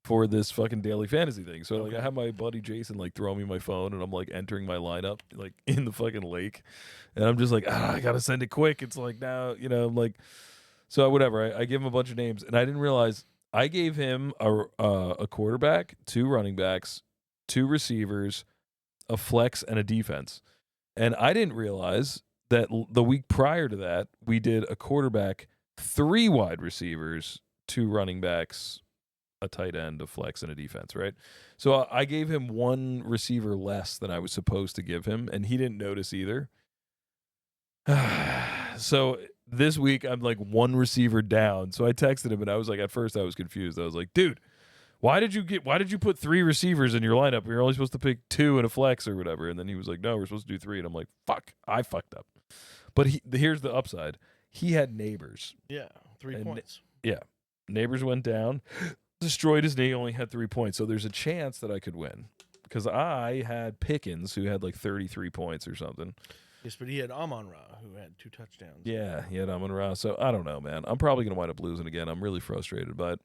for this fucking daily fantasy thing. So like I have my buddy Jason like throw me my phone and I'm like entering my lineup like in the fucking lake. And I'm just like, I gotta send it quick. It's like now, I'm like, so whatever. I give him a bunch of names and I didn't realize I gave him a quarterback, 2 running backs, 2 receivers, a flex, and a defense. And I didn't realize that the week prior to that, we did a quarterback, 3 wide receivers, 2 running backs, a tight end, a flex, and a defense, right? So I gave him 1 receiver less than I was supposed to give him, and he didn't notice either. So this week I'm like 1 receiver down. So I texted him and I was like, at first I was confused. I was like, dude, why did you put 3 receivers in your lineup? You're only supposed to pick 2 and a flex or whatever. And then he was like, no, we're supposed to do 3. And I'm like, fuck, I fucked up. But here's the upside. He had Neighbors. Yeah, 3 points. Yeah. Neighbors went down, destroyed his knee, only had 3 points. So there's a chance that I could win. Because I had Pickens, who had like 33 points or something. Yes, but he had Amon Ra, who had 2 touchdowns. Yeah, he had Amon Ra. So I don't know, man. I'm probably going to wind up losing again. I'm really frustrated, but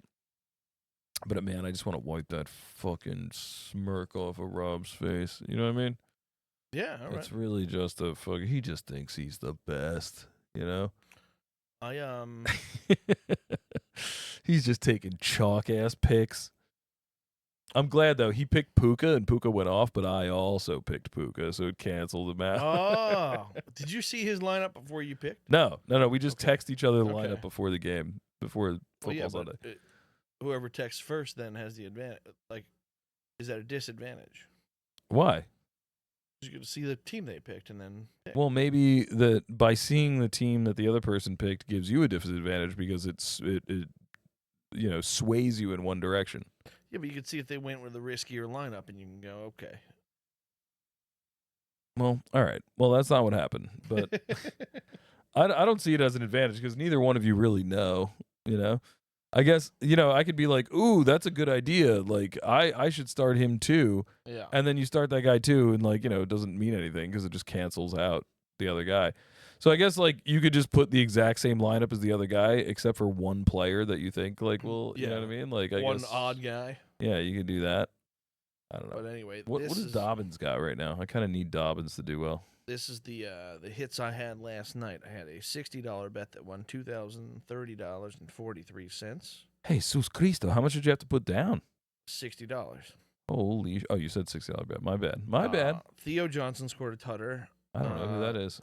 man, I just want to wipe that fucking smirk off of Rob's face. You know what I mean? Yeah, all right. It's really just a fucking. He just thinks he's the best. He's just taking chalk ass picks. I'm glad though he picked Puka and Puka went off, but I also picked Puka, so it canceled the match. Oh, did you see his lineup before you picked? No. We just text each other the lineup before the game, before football Sunday. Whoever texts first then has the advantage. Like, is that a disadvantage? Why? You get to see the team they picked and then pick. Well, maybe that by seeing the team that the other person picked gives you a disadvantage because it sways you in one direction. Yeah, but you can see if they went with a riskier lineup and you can go, okay. Well, all right. Well, that's not what happened, but I don't see it as an advantage because neither one of you really know, I guess, I could be like, ooh, that's a good idea. Like, I should start him too. Yeah. And then you start that guy too, and like, it doesn't mean anything because it just cancels out the other guy. So I guess like you could just put the exact same lineup as the other guy, except for one player that you think like, well, you know what I mean? Like one odd guy. Yeah, you could do that. I don't know. But anyway, what does Dobbins got right now? I kind of need Dobbins to do well. This is the hits I had last night. I had a $60 bet that won $2,030.43. Hey, Sus Cristo, how much did you have to put down? $60. Holy! Oh, you said $60 bet. My bad. My bad. Theo Johnson scored a tutter. I don't know who that is.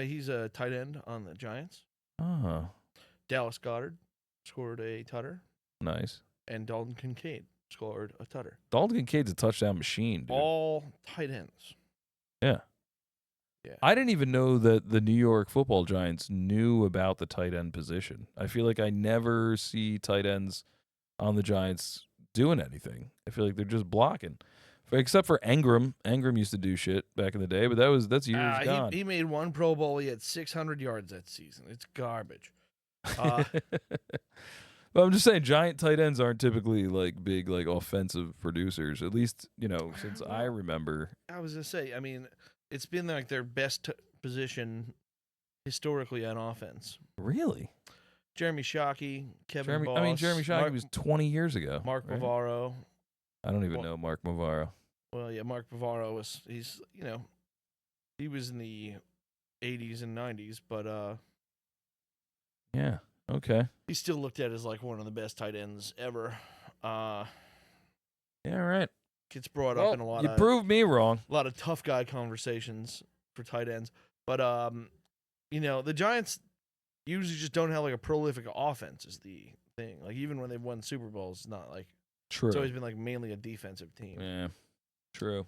He's a tight end on the Giants. Oh. Dallas Goedert scored a tutter. Nice. And Dalton Kincaid scored a tutter. Dalton Kincaid's a touchdown machine, dude. All tight ends. Yeah. Yeah. I didn't even know that the New York Football Giants knew about the tight end position. I feel like I never see tight ends on the Giants doing anything. I feel like they're just blocking. Except for Engram. Engram used to do shit back in the day, but that's years gone. He made 1 Pro Bowl. He had 600 yards that season. It's garbage. But I'm just saying, giant tight ends aren't typically like big, like offensive producers. At least since I remember. I was gonna say, I mean, it's been like their best position historically on offense. Really? Jeremy Shockey, Kevin Boss. I mean, Jeremy Shockey was 20 years ago. Mark right? Bavaro. I don't even know Mark Bavaro. Well, yeah, Mark Bavaro he was in the 80s and 90s, but yeah. Okay. He's still looked at as like one of the best tight ends ever. Yeah, right. Gets brought up in a lot you of proved me wrong. tough guy conversations for tight ends. But the Giants usually just don't have like a prolific offense is the thing. Like even when they've won Super Bowls, it's not like True. it's always been like mainly a defensive team. Yeah. True.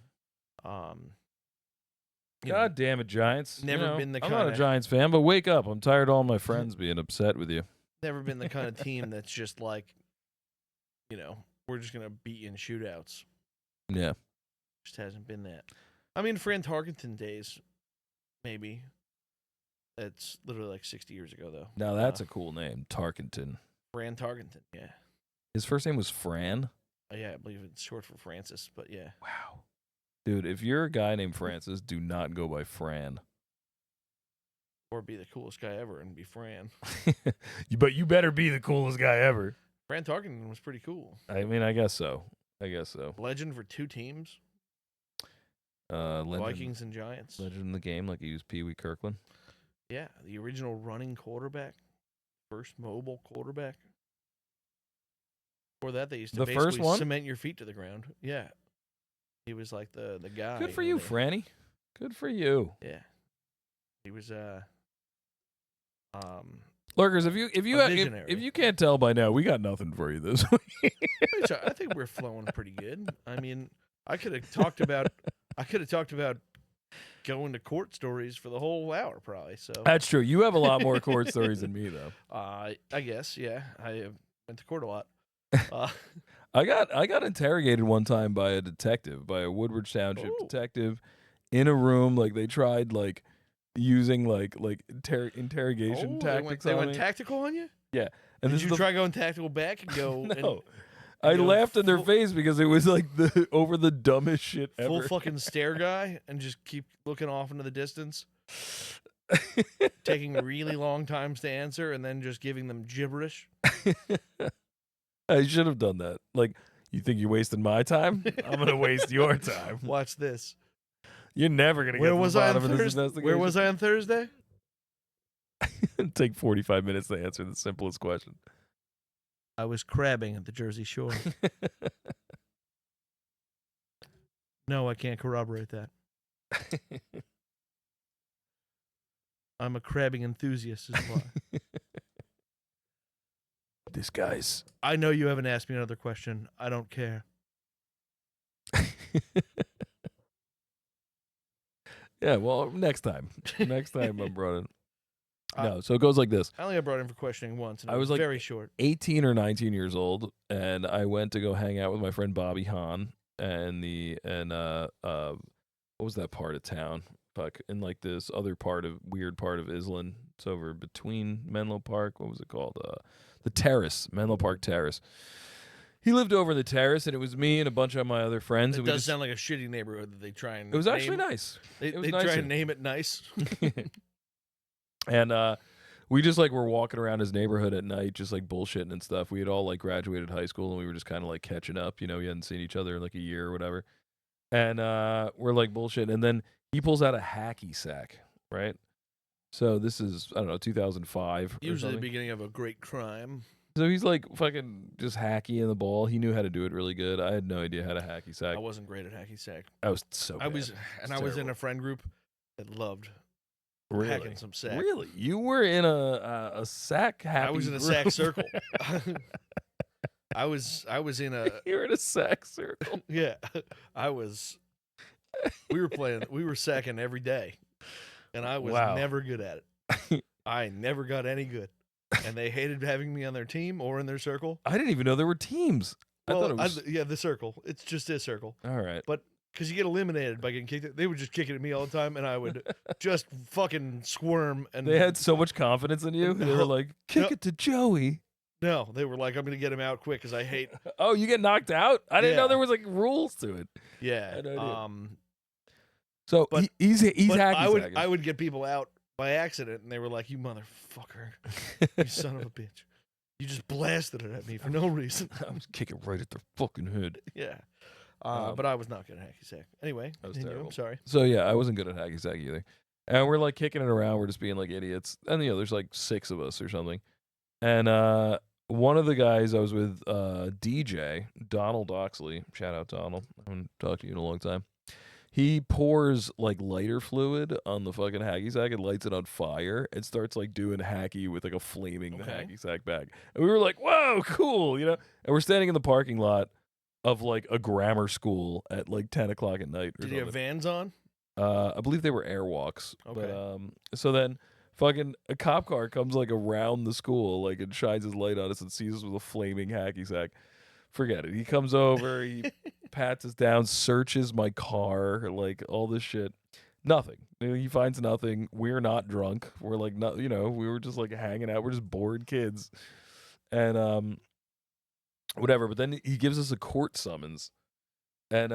God damn it, Giants. Never been the I'm kind not a Giants fan, but wake up. I'm tired of all my friends being upset with you. Never been the kind of team that's just like, we're just gonna beat you in shootouts. Yeah. Just hasn't been that. I mean, Fran Tarkenton days, maybe. That's literally like 60 years ago, though. Now that's a cool name, Tarkenton. Fran Tarkenton, yeah. His first name was Fran? Yeah, I believe it's short for Francis, but yeah. Wow. Dude, if you're a guy named Francis, do not go by Fran. Or be the coolest guy ever and be Fran. But you better be the coolest guy ever. Fran Tarkenton was pretty cool. I mean, I guess so. Legend for two teams. Legend, Vikings and Giants. Legend in the game, like he used Pee Wee Kirkland. Yeah, the original running quarterback. First mobile quarterback. Before that, they used to basically cement your feet to the ground. Yeah. He was like the guy. Good for you, Franny. Good for you. Yeah. He was Lurkers, if you can't tell by now, we got nothing for you this week. I think we're flowing pretty good. I mean, I could have talked about going to court stories for the whole hour, probably. So that's true. You have a lot more court stories than me, though. I guess, yeah. I went to court a lot. I got interrogated one time by a detective, by a Woodward Township detective, in a room. Like they tried using interrogation tactics. They went tactical on you? Yeah. And did you try going tactical back and go? No. I laughed in their face because it was like over the dumbest shit ever. Full fucking stare guy and just keep looking off into the distance. Taking really long times to answer and then just giving them gibberish. I should have done that. Like, you think you're wasting my time? I'm going to waste your time. Watch this. You're never going to get to the bottom of this investigation. Where was I on Thursday? It'd take 45 minutes to answer the simplest question. I was crabbing at the Jersey Shore. No, I can't corroborate that. I'm a crabbing enthusiast is why. This guy's... I know you haven't asked me another question. I don't care. Yeah, well, next time. Next time I'm brought in. No, so it goes like this. I only got brought in for questioning once, and I was like very short. 18 or 19 years old, and I went to go hang out with my friend Bobby Hahn and what was that part of town? Fuck, in like this other weird part of Island. It's over between Menlo Park. What was it called? The Terrace, Menlo Park Terrace. He lived over the terrace, and it was me and a bunch of my other friends. It does sound like a shitty neighborhood that they try and. It was actually nice. They try and name it nice. And we just were walking around his neighborhood at night, just bullshitting and stuff. We had all graduated high school, and we were just kind of catching up. We hadn't seen each other in a year or whatever. And we're bullshitting, and then he pulls out a hacky sack, right? So this is, I don't know, 2005. Usually the beginning of a great crime. So he's fucking just hacky in the ball. He knew how to do it really good. I had no idea how to hacky sack. I wasn't great at hacky sack. I was so bad. I was in a friend group that loved hacking some sack. Really? You were in a sack happy I was in a group. sack circle. I was in a... You were in a sack circle? Yeah. We were sacking every day. And I was never good at it. I never got any good. And they hated having me on their team or in their circle. I didn't even know there were teams. Well, I thought it was... the circle. It's just a circle. All right. But because you get eliminated by getting kicked, they would just kick it at me all the time, and I would just fucking squirm. And they had so much confidence in you. They were like, kick it to Joey. No, they were like, I'm going to get him out quick because I hate... Oh, you get knocked out? I didn't know there was rules to it. Yeah. I had no idea. So he's hacky. I would get people out by accident, and they were like, you motherfucker. You son of a bitch. You just blasted it at me for no reason. I was kicking right at their fucking head. Yeah. But I was not good at hacky sack. Anyway, that was terrible. I'm sorry. So yeah, I wasn't good at hacky sack either. And we're kicking it around. We're just being idiots. And there's 6 of us or something. And one of the guys I was with, DJ Donald Oxley. Shout out Donald. I haven't talked to you in a long time. He pours like lighter fluid on the fucking hacky sack and lights it on fire and starts like doing hacky with like a flaming hacky sack bag. And we were like, "Whoa, cool!" You know. And we're standing in the parking lot of like a grammar school at like 10 o'clock at night. Did he have Vans on? I believe they were Airwalks. Okay. But so then fucking a cop car comes like around the school, like and shines his light on us and sees us with a flaming hacky sack. Forget it. He comes over, he pats us down, searches my car, like all this shit. Nothing. He finds nothing. We're not drunk. We're like not, we were just like hanging out. We're just bored kids. And whatever, but then he gives us a court summons. And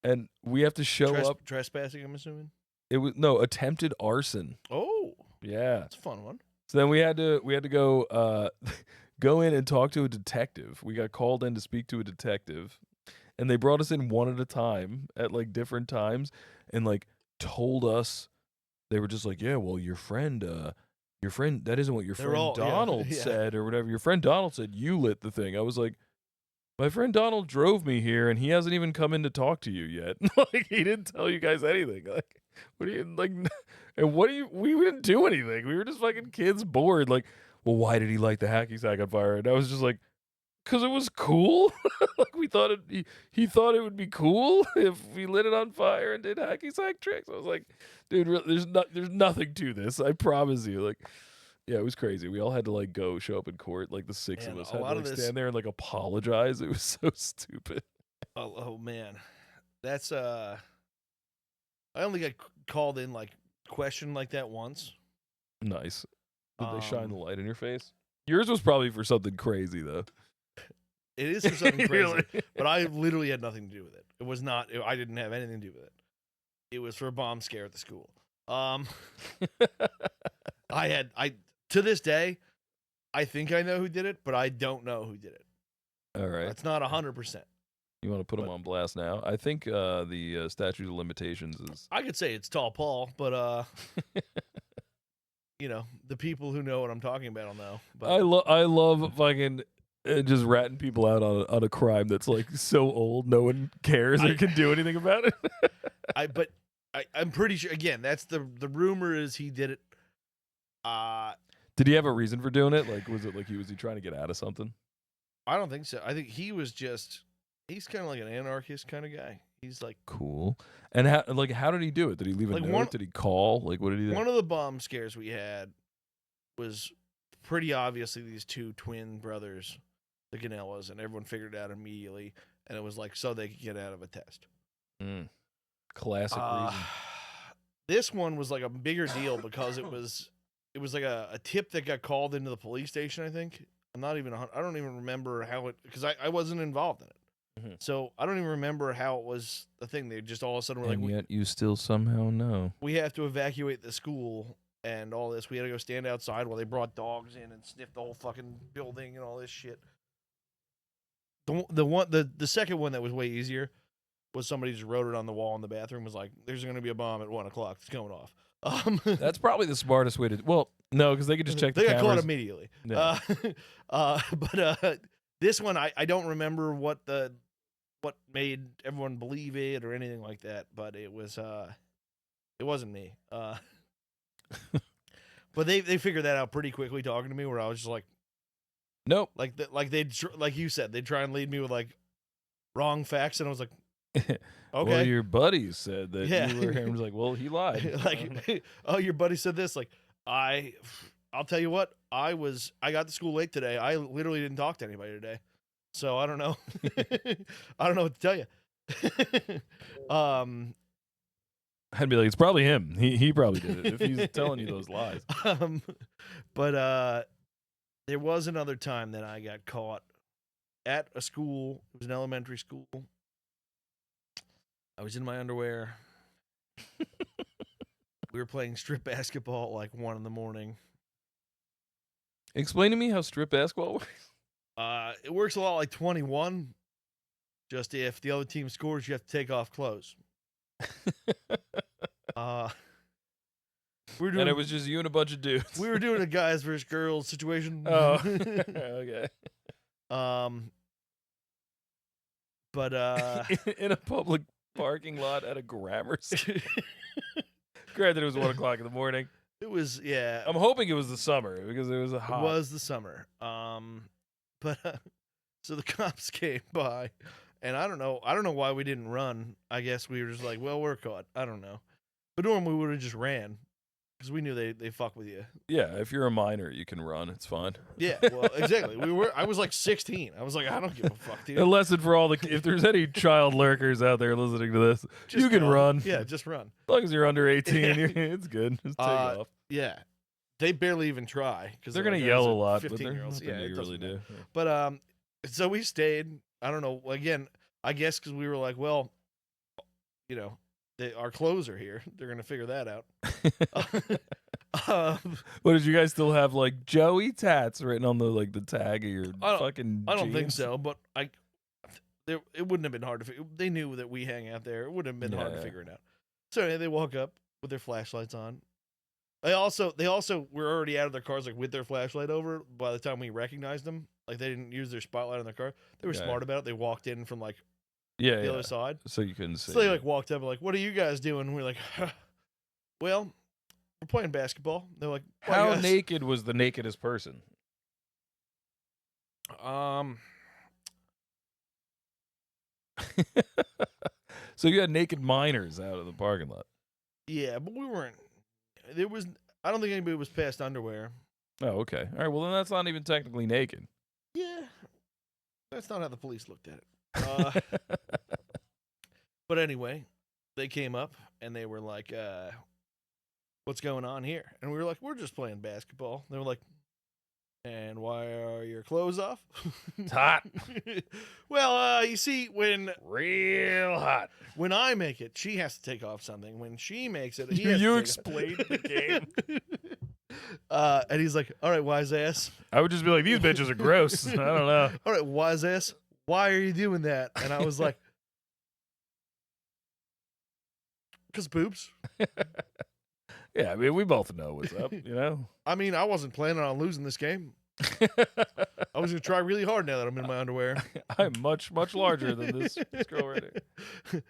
and we have to show up. Trespassing, I'm assuming. It was attempted arson. Oh, yeah, that's a fun one. So then we had to go go in and talk to a detective. We got called in to speak to a detective, and they brought us in one at a time at like different times, and like told us they were just like, yeah, well, your friend, that isn't what your friend Donald said or whatever. Your friend Donald said you lit the thing. I was like, my friend Donald drove me here, and he hasn't even come in to talk to you yet. Like, he didn't tell you guys anything. Like, what do you, like, and what do you, we didn't do anything. We were just fucking kids bored. Like, well, why did he light the hacky sack on fire? And I was just like, because it was cool. Like, we thought he thought it would be cool if we lit it on fire and did hacky sack tricks. I was like, dude, there's nothing to this. I promise you. Like, yeah, it was crazy. We all had to like go show up in court. Like the six of us had to like stand there and like apologize. It was so stupid. Oh man, that's I only got called in like questioned like that once. Nice. Did they shine the light in your face? Yours was probably for something crazy though. It is for something crazy, but I literally had nothing to do with it. It was not. I didn't have anything to do with it. It was for a bomb scare at the school. I to this day, I think I know who did it, but I don't know who did it. All right. That's not 100%. You want to put him on blast now? I think the statute of limitations is. I could say it's Tall Paul, but the people who know what I'm talking about will know. But I love fucking just ratting people out on a crime that's like so old no one cares or can do anything about it. I'm pretty sure. Again, that's the rumor is he did it. Did he have a reason for doing it? Like, was it like was he trying to get out of something? I don't think so. I think he was he's kind of like an anarchist kind of guy. He's like cool. And how did he do it? Did he leave a note? Did he call? Like, what did he do? One of the bomb scares we had was pretty obviously these two twin brothers, the Ganellas, and everyone figured it out immediately. And it was like so they could get out of a test. Classic reason. This one was like a bigger deal because it was like a tip that got called into the police station, I think. I don't even remember how it, because I wasn't involved in it. Mm-hmm. So I don't even remember how it was a thing. They just all of a sudden were and like, yet you still somehow know. We have to evacuate the school and all this. We had to go stand outside while they brought dogs in and sniffed the whole fucking building and all this shit. The second one that was way easier was somebody just wrote it on the wall in the bathroom. Was like, "There's going to be a bomb at 1:00. It's going off." That's probably the smartest way to. Well, no, because they could just check. They got caught immediately. Yeah. But this one, I don't remember what made everyone believe it or anything like that. But it wasn't me. But they figured that out pretty quickly talking to me. Where I was just like, nope. Like you said, they'd try and lead me with like wrong facts, and I was like, okay. Well, your buddies said that you were here. I was like, well, he lied. Like, oh, your buddy said this. Like, I'll tell you what, I got to school late today. I literally didn't talk to anybody today. So I don't know. I don't know what to tell you. I'd be like, it's probably him. He probably did it if he's telling you those lies. But there was another time that I got caught at a school. It was an elementary school. I was in my underwear. We were playing strip basketball at like 1 a.m. Explain to me how strip basketball works. It works a lot like 21. Just if the other team scores, you have to take off clothes. doing, and it was just you and a bunch of dudes. We were doing a guys versus girls situation. Oh, okay. But in a public parking lot at a grammar school. Granted, it was 1 o'clock in the morning. It was, yeah. I'm hoping it was the summer because it was hot. It was the summer. But so the cops came by, and I don't know why we didn't run. I guess we were just like, well, we're caught. I don't know. But normally we would have just ran because we knew they fuck with you. Yeah, if you're a minor, you can run. It's fine. Yeah, well, exactly. I was like 16. I was like, I don't give a fuck, dude. A lesson for all if there's any child lurkers out there listening to this, Just you can run. Yeah, just run. As long as you're under 18, it's good. Just take off. Yeah. They barely even try because they're gonna yell a lot. 15-year-olds. Yeah, they really do. Yeah. But so we stayed. I don't know. Again, I guess because we were like, well, you know, our clothes are here. They're gonna figure that out. What did you guys still have like Joey Tats written on the tag of your fucking? I don't think jeans? so, but it wouldn't have been hard to figure. They knew that we hang out there. It wouldn't have been hard to figure it out. So anyway, they walk up with their flashlights on. They also were already out of their cars with their flashlight over by the time we recognized them. Like they didn't use their spotlight on their car. They were smart about it. They walked in from the other side, so you couldn't see. So they walked up and what are you guys doing? And we're like, well, we're playing basketball. They're like, how naked was the nakedest person? So you had naked minors out of the parking lot. Yeah, but we weren't. I don't think anybody was past underwear. Oh, okay. All right. Well, then that's not even technically naked. Yeah, that's not how the police looked at it. But anyway, they came up and they were like, "What's going on here?" And we were like, "We're just playing basketball." They were like, "And why are your clothes off?" It's hot. Well, you see, real hot. When I make it, she has to take off something. When she makes it, you explain the game. And he's like, "All right, wise ass." I would just be like, "These bitches are gross." I don't know. "All right, wise ass, why are you doing that?" And I was like, "'Cause boobs." Yeah, I mean, we both know what's up, you know? I mean, I wasn't planning on losing this game. I was going to try really hard now that I'm in my underwear. I'm much, much larger than this girl right here.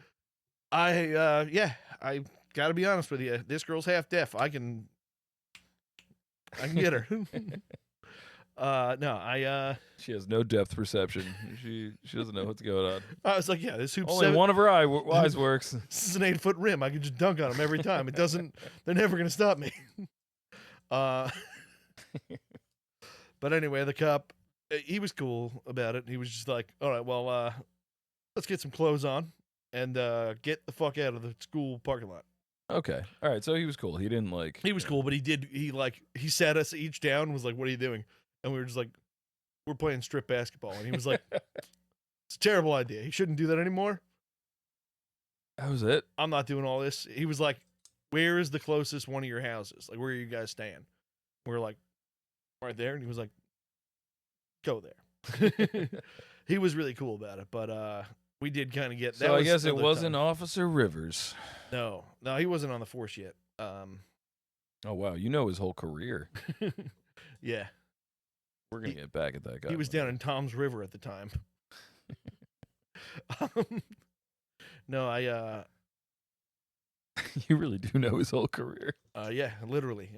I got to be honest with you. This girl's half deaf. I can get her. She has no depth perception. She doesn't know what's going on. I was like, yeah, this hoop's only one of her eyes works. This is an 8-foot rim. I can just dunk on them every time. It doesn't. They're never gonna stop me. But anyway, the cop, he was cool about it. He was just like, all right, well, let's get some clothes on and get the fuck out of the school parking lot. Okay, all right. So he was cool. He didn't He was cool, but he sat us each down and was like, "What are you doing?" And we were just like, "We're playing strip basketball." And he was like, "It's a terrible idea. You shouldn't do that anymore." That was it. I'm not doing all this. He was like, "Where is the closest one of your houses? Like, where are you guys staying?" We were like, "Right there." And he was like, "Go there." He was really cool about it, but we did kind of get that. So I guess it wasn't Officer Rivers. No, he wasn't on the force yet. Oh wow, you know his whole career. Yeah. We're gonna get back at that guy. He was down in Tom's River at the time. No, You really do know his whole career. Yeah, literally.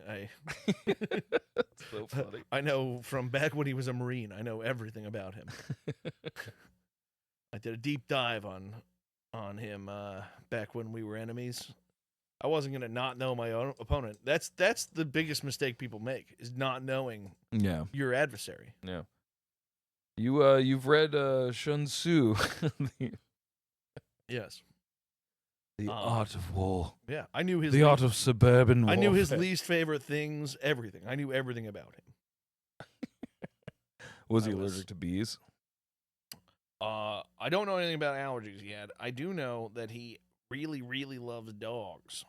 That's so funny. I know from back when he was a Marine. I know everything about him. I did a deep dive on him back when we were enemies. I wasn't gonna not know my own opponent. That's the biggest mistake people make, is not knowing your adversary. Yeah. You've read Sun Tzu. Yes. The Art of War. Yeah, I knew his. The Art of Suburban Warfare. I knew his least favorite things. Everything. I knew everything about him. Was he allergic to bees? I don't know anything about allergies yet. I do know that he really, really loves dogs.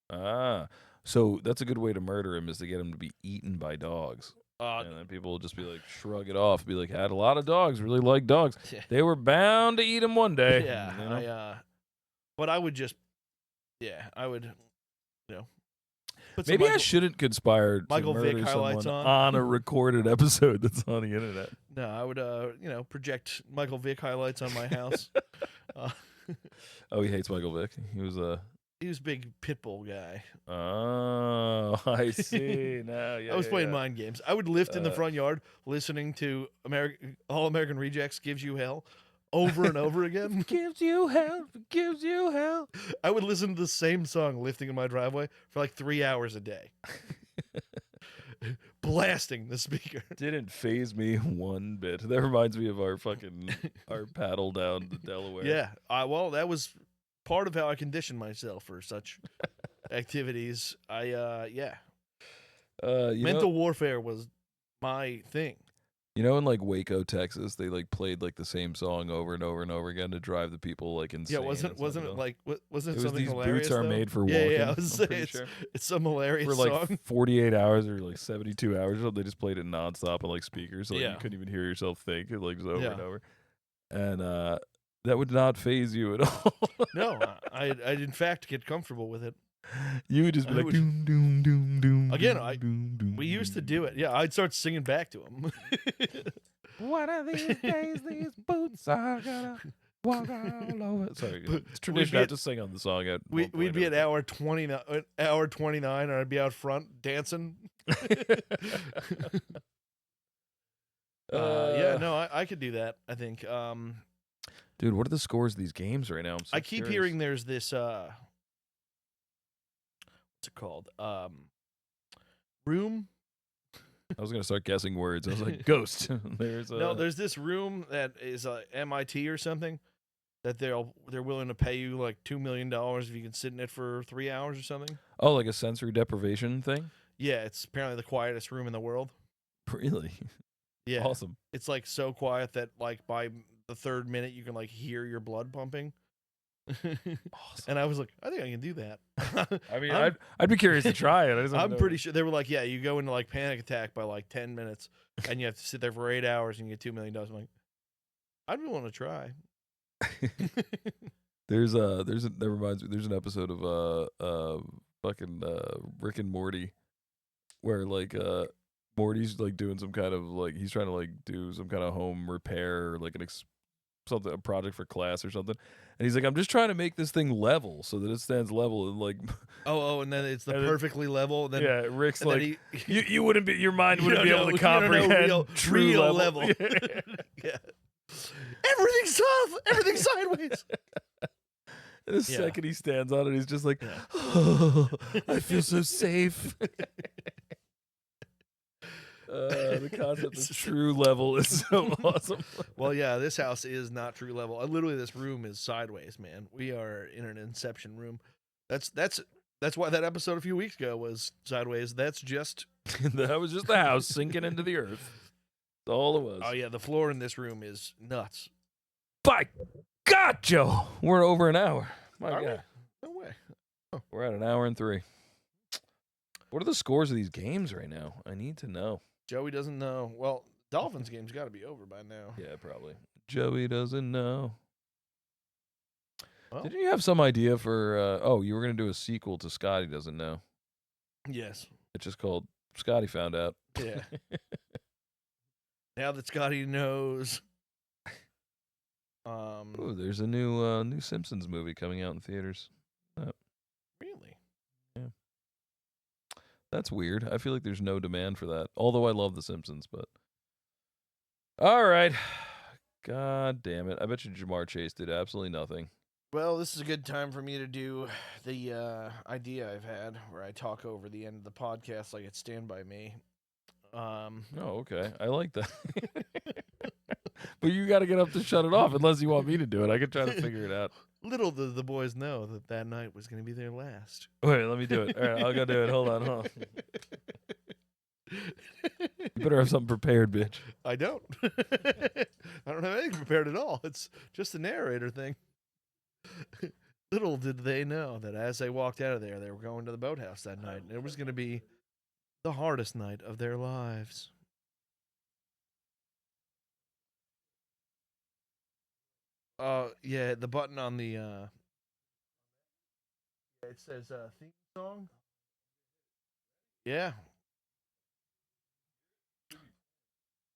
Ah, so that's a good way to murder him, is to get him to be eaten by dogs. And then people will just be like, shrug it off, be like, had a lot of dogs, really like dogs. Yeah. They were bound to eat him one day. Yeah, you know? but I would just, I would, Put some Maybe I Michael, shouldn't conspire to Michael Vick murder highlights someone on. a recorded episode that's on the internet. No, I would, project Michael Vick highlights on my house. Oh, he hates Michael Vick. He was a big Pitbull guy. Oh, I see. Now, yeah. I was playing yeah. mind games. I would lift in the front yard, listening to All American Rejects "Gives You Hell" over and over again. Gives you hell, gives you hell. I would listen to the same song lifting in my driveway for like 3 hours a day, blasting the speaker. Didn't phase me one bit. That reminds me of our paddle down the Delaware. Yeah, well, that was part of how I conditioned myself for such activities. Mental warfare was my thing. You know, in like Waco, Texas, they like played like the same song over and over and over again to drive the people like insane. Yeah, wasn't it like wasn't it was something these hilarious? Boots Are though? Made for Yeah, Walking. yeah. I was saying it's some hilarious for like song. 48 hours or like 72 hours. They just played it nonstop on like speakers, so like, Yeah. you couldn't even hear yourself think. It like was over Yeah. and over, and that would not phase you at all. No, I'd in fact get comfortable with it. You would just be I like, would- doom, doom, doom, doom. Again, doom, doom, We used to doom, do it. Yeah, I'd start singing back to him. One of these days, these boots are gonna walk all over. Sorry, it's tradition. I just sing on the song at. We'd be at hour 29, and I'd be out front dancing. I could do that. I think. Dude, what are the scores of these games right now? I'm so I keep curious. hearing there's this. What's it called? Room. I was gonna start guessing words. I was like, ghost. There's this room that is MIT or something that they're willing to pay you like $2 million if you can sit in it for 3 hours or something. Oh, like a sensory deprivation thing? Yeah, it's apparently the quietest room in the world. Really? Yeah, Awesome. it's like so quiet that like by the third minute you can like hear your blood pumping. Awesome. And I was like, I think I can do that. I mean, I'd be curious to try it. I'm pretty sure they were like, yeah, you go into like panic attack by like 10 minutes, and you have to sit there for 8 hours and you get $2 million. I'm like, I'd be willing to try. That reminds me. There's an episode of fucking Rick and Morty, where like Morty's like doing some kind of like he's trying to like do some kind of home repair or like a project for class or something, and he's like, I'm just trying to make this thing level so that it stands level and like. And then it's perfectly level. Then, yeah, Rick's and like, you wouldn't be, your mind wouldn't be able to you comprehend don't know real level. Yeah. Everything's tough. Everything's sideways. And the second he stands on it, he's just like, oh, I feel so safe. The concept of true level is so awesome. Well, yeah, this house is not true level. Literally, this room is sideways, man. We are in an inception room. That's why that episode a few weeks ago was sideways. That's just that was just the house sinking into the earth. That's all it was. Oh yeah, the floor in this room is nuts. By God, Joe, we're over an hour. My Are God, we? No way. Oh. We're at 1 hour and 3. What are the scores of these games right now? I need to know. Joey doesn't know. Well, Dolphins game's got to be over by now. Yeah, probably. Joey doesn't know. Well, Didn't you have some idea for? You were gonna do a sequel to Scotty Doesn't Know. Yes. It's just called Scotty Found Out. Yeah. Now that Scotty knows. Ooh, there's a new Simpsons movie coming out in theaters. Really? Yeah. That's weird. I feel like there's no demand for that. Although I love The Simpsons, but all right. God damn it! I bet you Jamar Chase did absolutely nothing. Well, this is a good time for me to do the idea I've had where I talk over the end of the podcast like it's Stand By Me. Oh, okay. I like that. But you got to get up to shut it off unless you want me to do it. I can try to figure it out. Little did the boys know that night was going to be their last. Wait, let me do it. All right, I'll go do it. Hold on. You better have something prepared, bitch. I don't. I don't have anything prepared at all. It's just a narrator thing. Little did they know that as they walked out of there, they were going to the boathouse that night, and it was going to be the hardest night of their lives. Yeah, the button on the it says theme song. Yeah.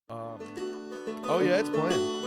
Oh yeah, it's playing.